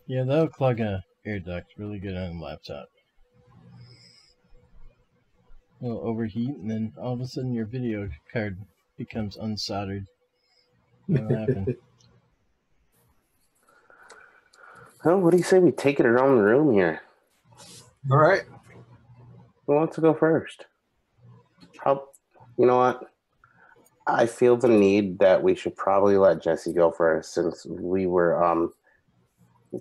Yeah, that'll clog a air duct really good on a laptop. It'll overheat, and then all of a sudden your video card becomes unsoldered. What'll happen? Oh, what do you say we take it around the room here? All right. Who wants to go first? You know what? I feel the need that we should probably let Jesse go first since we were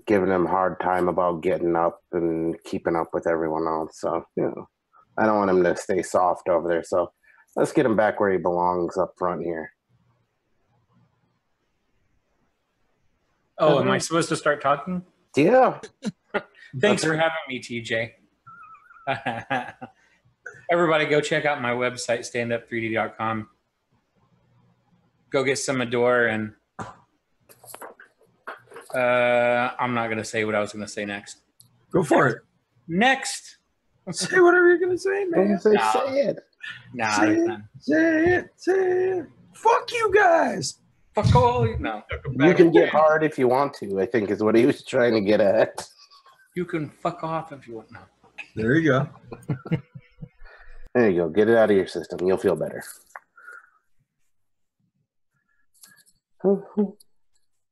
giving him a hard time about getting up and keeping up with everyone else. So, you know, I don't want him to stay soft over there. So let's get him back where he belongs up front here. Oh, am I supposed to start talking? Yeah. Thanks for having me, TJ. Everybody go check out my website, standup3d.com. Go get some Adore, and I'm not going to say what I was going to say next. Go for it. Next. Say whatever you're going to say, man. Say it. Nah, say it. Fuck you guys. Fuck all. No. You can get hard if you want to, I think is what he was trying to get at. You can fuck off if you want. No. There you go. There you go. Get it out of your system. You'll feel better. So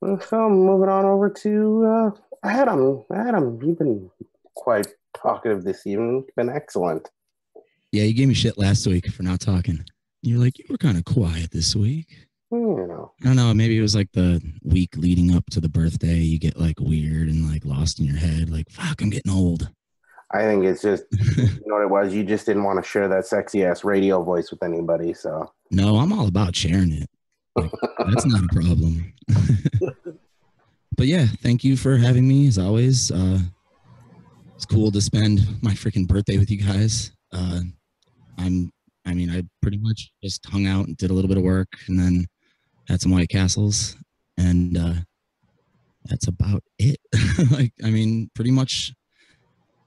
moving on over to Adam. Adam, you've been quite talkative this evening. It's been excellent. Yeah, you gave me shit last week for not talking. You're like, you were kind of quiet this week. You know. I don't know. Maybe it was like the week leading up to the birthday. You get like weird and like lost in your head. Like, fuck, I'm getting old. I think it's just, you know what it was? You just didn't want to share that sexy ass radio voice with anybody. So no, I'm all about sharing it. Like, that's not a problem. But yeah, thank you for having me as always. It's cool to spend my freaking birthday with you guys. I pretty much just hung out and did a little bit of work and then had some White Castles, and that's about it. Like, I mean, pretty much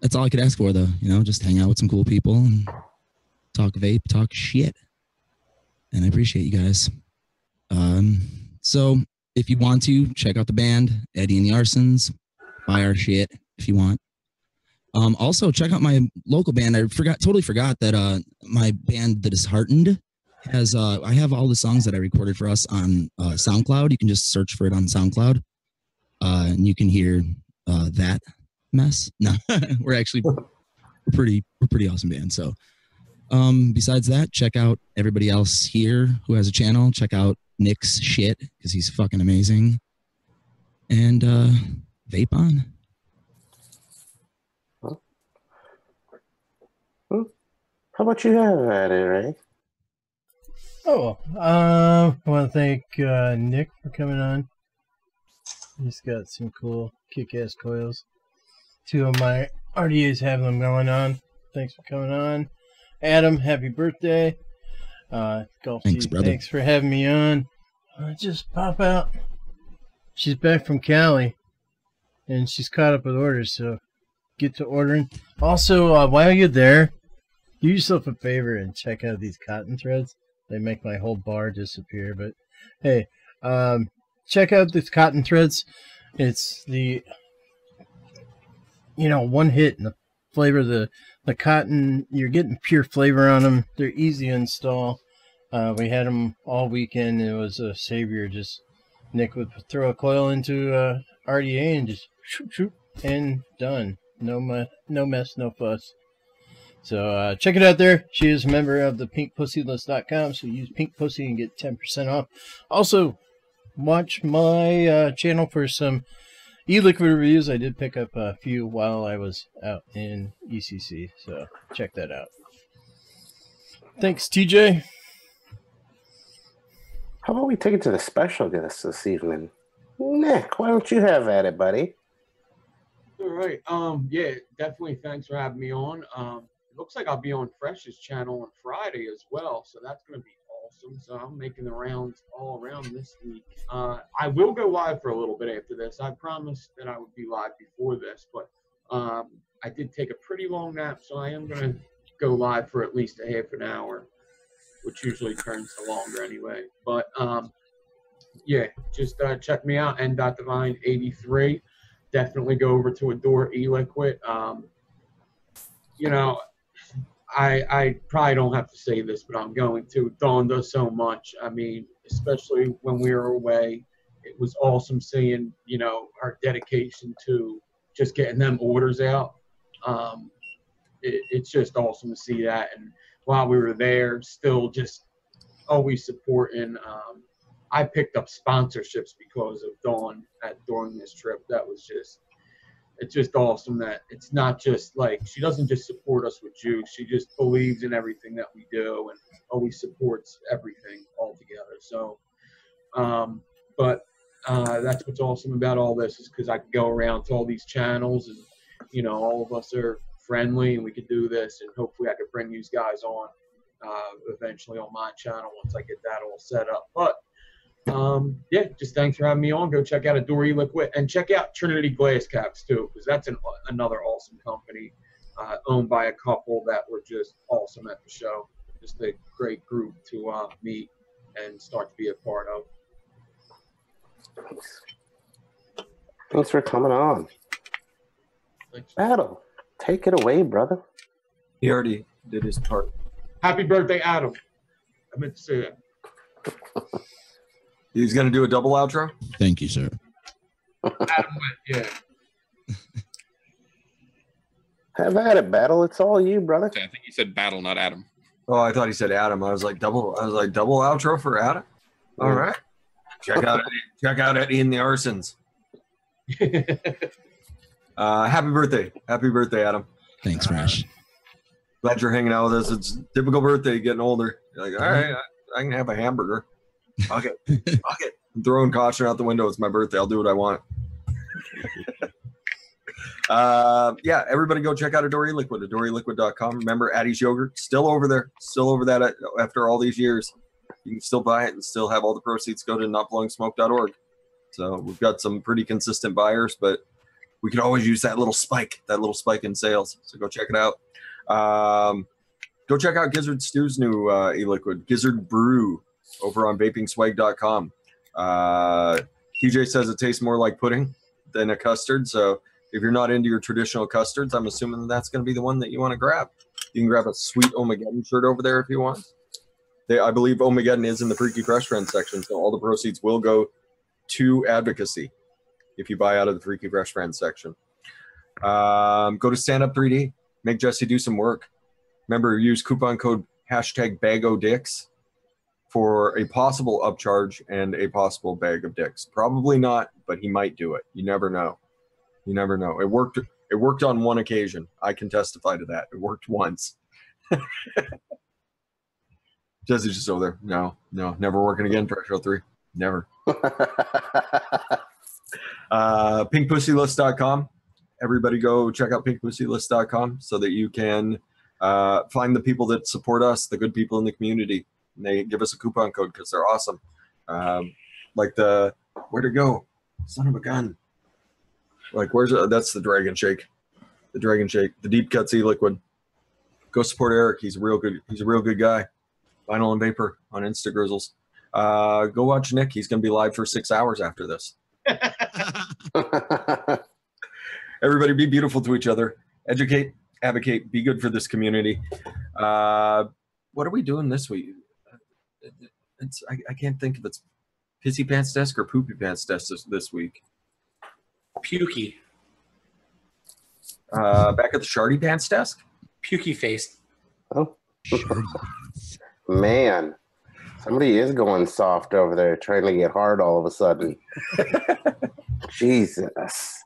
that's all I could ask for, though. You know, just hang out with some cool people and talk vape, talk shit. And I appreciate you guys. So if you want to, check out the band, Eddie and the Arsons. Buy our shit if you want. Also, check out my local band. I totally forgot that my band, The Disheartened, has I have all the songs that I recorded for us on SoundCloud. You can just search for it on SoundCloud, and you can hear that mess. No, we're actually pretty awesome band. So, besides that, check out everybody else here who has a channel. Check out Nick's shit because he's fucking amazing. And vape on. How about you have at it, Ray? Oh, I want to thank Nick for coming on. He's got some cool kick-ass coils. 2 of my RDAs have them going on. Thanks for coming on. Adam, happy birthday. Golf Thanks, brother. Thanks for having me on. Just pop out. She's back from Cali, and she's caught up with orders, so get to ordering. Also, while you're there, do yourself a favor and check out these cotton threads. They make my whole bar disappear, but hey, check out these cotton threads. It's the, one hit and the flavor of the cotton. You're getting pure flavor on them. They're easy to install. We had them all weekend. It was a savior. Just Nick would throw a coil into RDA and just shoot, shoot, and done. No mess, no fuss. So check it out there. She is a member of the pinkpussylist.com, so use Pink Pussy and get 10% off. Also, watch my channel for some Eliquid reviews. I did pick up a few while I was out in ECC, so check that out. Thanks, TJ. How about we take it to the special guest this evening? Nick, why don't you have at it, buddy? All right. Yeah, definitely. Thanks for having me on. It looks like I'll be on Fresh's channel on Friday as well, so that's going to be awesome. So I'm making the rounds all around this week. I will go live for a little bit after this. I promised that I would be live before this, but I did take a pretty long nap, so I am going to go live for at least a half an hour, which usually turns to longer anyway. But yeah, just check me out, n.divine83. Definitely go over to Adore Eliquid. I probably don't have to say this, but I'm going to. Dawn does so much. I mean, especially when we were away, it was awesome seeing, her dedication to just getting them orders out. It's just awesome to see that. And while we were there, still just always supporting. I picked up sponsorships because of Dawn during this trip. It's just awesome that it's not just like, she doesn't just support us with juice. She just believes in everything that we do and always supports everything all together. So, that's what's awesome about all this, is because I can go around to all these channels and, all of us are friendly and we could do this, and hopefully I could bring these guys on eventually on my channel once I get that all set up. But yeah, just thanks for having me on. Go check out Adore Eliquid and check out Trinity Glass Caps too, because that's another awesome company owned by a couple that were just awesome at the show. Just a great group to meet and start to be a part of. Thanks for coming on. Thanks. Battle, take it away, brother. He already did his part. Happy birthday, Adam. I meant to say that. He's gonna do a double outro. Thank you, sir. Adam went, yeah. Have at it, Battle. It's all you, brother. I think he said battle, not Adam. Oh, I thought he said Adam. I was like double outro for Adam. All right. Check out Eddie and the Arsons. Happy birthday, Adam. Thanks, Fresh. Glad you're hanging out with us. It's typical birthday, getting older. You're like, all right, I can have a hamburger. Fuck it. I'm throwing caution out the window. It's my birthday. I'll do what I want. Yeah, everybody go check out Adore Eliquid, AdoreEliquid.com. Remember, Addie's Yogurt, still over there. Still over that after all these years. You can still buy it and still have all the proceeds go to notblowingsmoke.org. So we've got some pretty consistent buyers, but we could always use that little spike in sales. So go check it out. Go check out Gizzard Stew's new e-liquid, Gizzard Brew, over on vapingswag.com. TJ says it tastes more like pudding than a custard. So if you're not into your traditional custards, I'm assuming that's going to be the one that you want to grab. You can grab a sweet Ohmageddon shirt over there if you want. I believe Ohmageddon is in the Freaky Fresh Friends section, so all the proceeds will go to Advocacy if you buy out of the Freaky Fresh Friends section. Go to Stand Up 3D. Make Jesse do some work. Remember, use coupon code #BagODicks for a possible upcharge and a possible bag of dicks. Probably not, but he might do it. You never know. You never know. It worked on one occasion. I can testify to that. It worked once. Jesse's just over there. No, never working again. Fresh 03. Never. Pinkpussylist.com. Everybody go check out pinkpussylist.com so that you can find the people that support us, the good people in the community. And they give us a coupon code because they're awesome. Like where'd it go? Son of a gun. Like, that's the Dragon Shake. The Dragon Shake. The Deep Cuts E-Liquid. Go support Eric. He's a real good guy. Vinyl and Vapor on Instagrizzles. Go watch Nick. He's going to be live for 6 hours after this. Everybody be beautiful to each other. Educate, advocate, be good for this community. What are we doing this week? I can't think if it's Pissy Pants Desk or Poopy Pants Desk this week. Pukey. Back at the Shardy Pants Desk? Pukey face. Oh. Man. Somebody is going soft over there, trying to get hard all of a sudden. Jesus.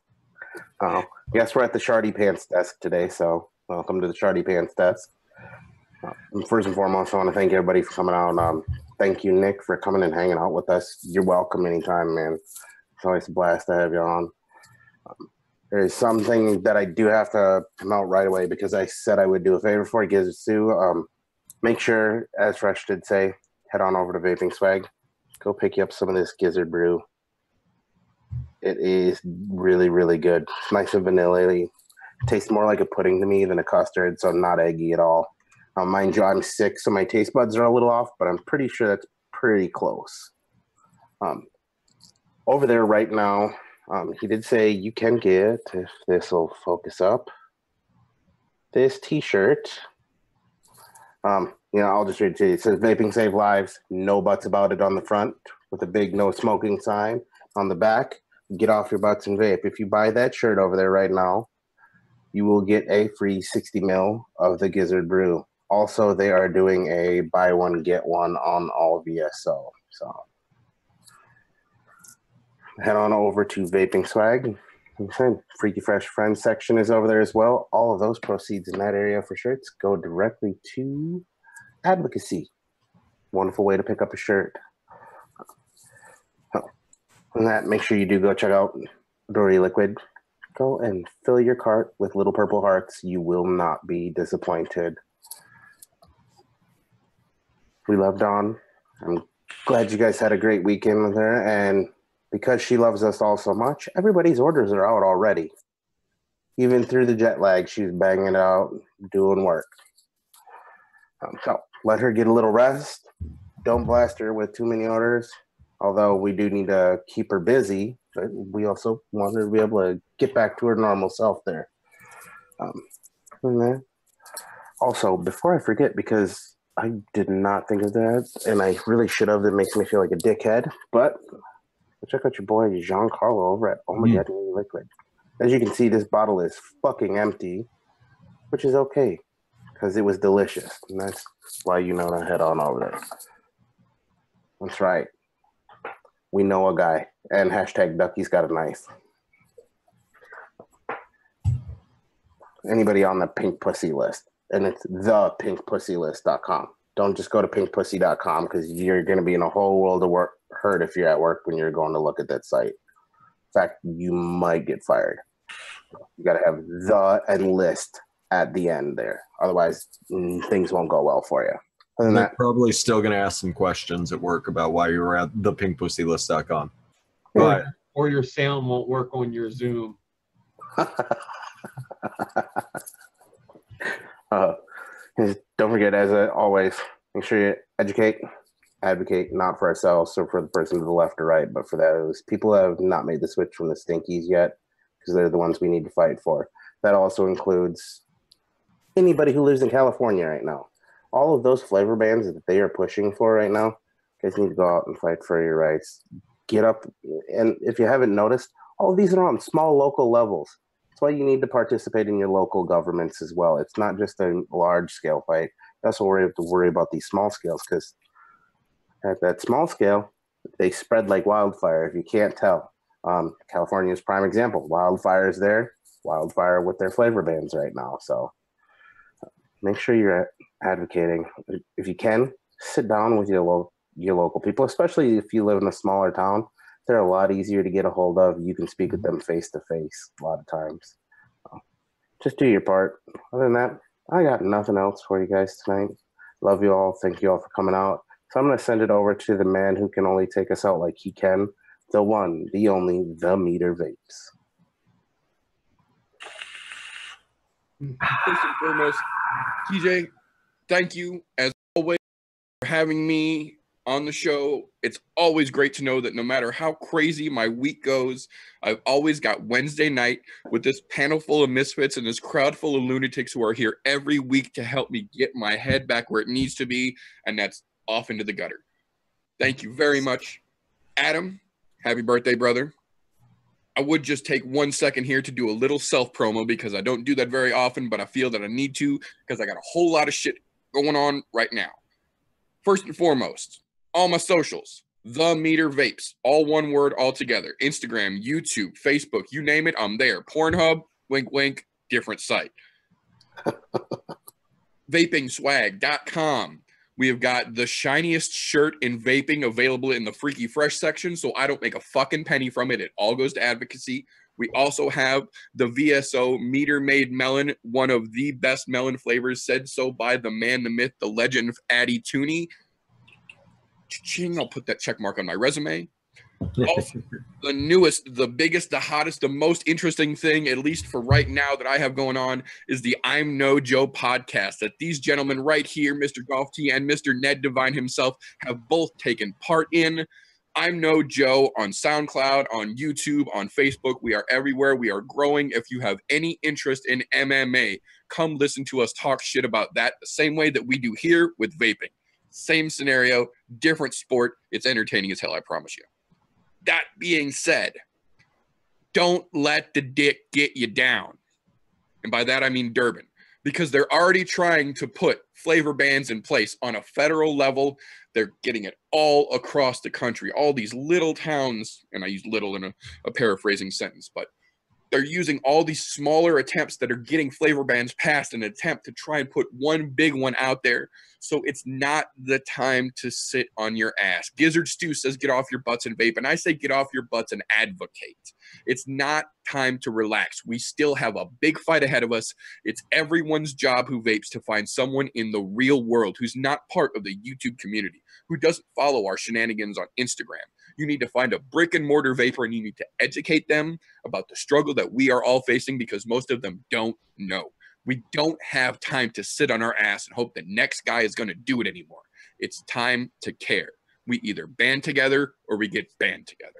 Oh, yes, we're at the Shardy Pants Desk today, so welcome to the Shardy Pants Desk. First and foremost, I want to thank everybody for coming out. Thank you, Nick, for coming and hanging out with us. You're welcome anytime, man. It's always a blast to have you on. There is something that I do have to come out right away because I said I would do a favor for you, Gizzard Stew. Make sure, as Fresh did say, head on over to Vaping Swag. Go pick you up some of this Gizzard Brew. It is really, really good. Nice and vanilla-y. Tastes more like a pudding to me than a custard, so not eggy at all. Mind you, I'm sick, so my taste buds are a little off, but I'm pretty sure that's pretty close. Over there right now, he did say you can get, if this will focus up, this t-shirt. I'll just read it to you. It says Vaping Save Lives, no butts about it on the front with a big no smoking sign on the back. Get off your butts and vape. If you buy that shirt over there right now, you will get a free 60 ml of the Gizzard Brew. Also, they are doing a buy one, get one on all VSO. So head on over to Vaping Swag. Like I said, Freaky Fresh Friends section is over there as well. All of those proceeds in that area for shirts go directly to Advocacy. Wonderful way to pick up a shirt. And that, make sure you do go check out Adore Eliquid. Go and fill your cart with little purple hearts. You will not be disappointed. We love Dawn. I'm glad you guys had a great weekend with her. And because she loves us all so much, everybody's orders are out already. Even through the jet lag, she's banging it out, doing work. So let her get a little rest. Don't blast her with too many orders. Although we do need to keep her busy, but we also want her to be able to get back to her normal self there. And then also, before I forget, because I did not think of that, and I really should have. That makes me feel like a dickhead. But check out your boy Giancarlo over at Ohmageddon Liquid. As you can see, this bottle is fucking empty, which is okay because it was delicious, and that's why you know to head on over there. That's right. We know a guy, and hashtag Ducky's got a knife. Anybody on the pink pussy list, and it's thepinkpussylist.com. Don't just go to pinkpussy.com because you're going to be in a whole world of hurt if you're at work when you're going to look at that site. In fact, you might get fired. You got to have the and list at the end there. Otherwise, things won't go well for you. Other than They're that, probably still going to ask some questions at work about why you were at thepinkpussylist.com. But or your sound won't work on your Zoom. Don't forget, as always, make sure you advocate, not for ourselves or for the person to the left or right, but for those people that have not made the switch from the stinkies yet, because they're the ones we need to fight for. That also includes anybody who lives in California right now. All of those flavor bans that they are pushing for right now, you guys need to go out and fight for your rights. Get up, and if you haven't noticed, all of these are on small local levels. That's why you need to participate in your local governments as well. It's not just a large-scale fight. You also have to worry about these small scales, because at that small scale, they spread like wildfire, if you can't tell. California's prime example. Wildfire's there. Wildfire with their flavor bans right now. So make sure you're advocating. If you can, sit down with your local people, especially if you live in a smaller town. They're a lot easier to get a hold of. You can speak with them face to face a lot of times. Just do your part. Other than that, I got nothing else for you guys tonight. Love you all. Thank you all for coming out. So I'm going to send it over to the man who can only take us out like he can. The one, the only, the Meter Vapes. First and foremost, TJ, thank you as always for having me on the show. It's always great to know that no matter how crazy my week goes, I've always got Wednesday night with this panel full of misfits and this crowd full of lunatics who are here every week to help me get my head back where it needs to be, and that's off into the gutter. Thank you very much. Adam, happy birthday, brother. I would just take 1 second here to do a little self-promo because I don't do that very often, but I feel that I need to because I got a whole lot of shit going on right now. First and foremost, all my socials, The Meter Vapes, all one word all together. Instagram, YouTube, Facebook, you name it, I'm there. Pornhub, wink, wink, different site. VapingSwag.com. We have got the shiniest shirt in vaping available in the Freaky Fresh section, so I don't make a fucking penny from it. It all goes to Advocacy. We also have the VSO Meter Made Melon, one of the best melon flavors, said so by the man, the myth, the legend, Addy Tooney. I'll put that check mark on my resume. Also, the newest, the biggest, the hottest, the most interesting thing, at least for right now, that I have going on is the I'm No Joe podcast that these gentlemen right here, Mr. Golf T and Mr. Ned Divine himself, have both taken part in. I'm No Joe on SoundCloud, on YouTube, on Facebook. We are everywhere. We are growing. If you have any interest in MMA, come listen to us talk shit about that the same way that we do here with vaping. Same scenario, different sport. It's entertaining as hell, I promise you. That being said, don't let the dick get you down. And by that, I mean Durban, because they're already trying to put flavor bans in place on a federal level. They're getting it all across the country, all these little towns, and I use little in a paraphrasing sentence, but they're using all these smaller attempts that are getting flavor bans passed in an attempt to try and put one big one out there. So it's not the time to sit on your ass. Gizzard Stew says get off your butts and vape, and I say get off your butts and advocate. It's not time to relax. We still have a big fight ahead of us. It's everyone's job who vapes to find someone in the real world who's not part of the YouTube community, who doesn't follow our shenanigans on Instagram. You need to find a brick and mortar vapor and you need to educate them about the struggle that we are all facing because most of them don't know. We don't have time to sit on our ass and hope the next guy is going to do it anymore. It's time to care. We either band together or we get banned together.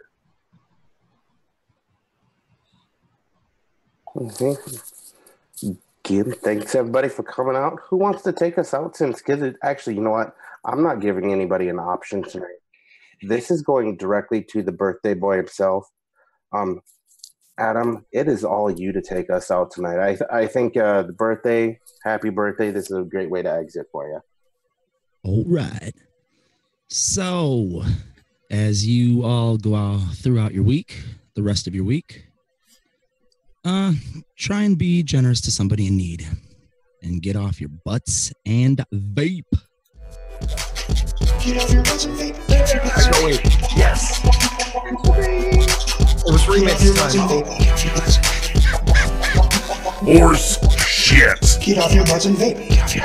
Mm-hmm. Kim, thanks everybody for coming out. Who wants to take us out since kids? Actually, you know what? I'm not giving anybody an option tonight. This is going directly to the birthday boy himself. Adam, it is all you to take us out tonight. I think the birthday, happy birthday. This is a great way to exit for you. All right. So, as you all go out throughout your week, the rest of your week, try and be generous to somebody in need and get off your butts and vape. Get off your butts and vape. I go wait. Yes. It was remix time. Horse shit. Get off your butts and vape.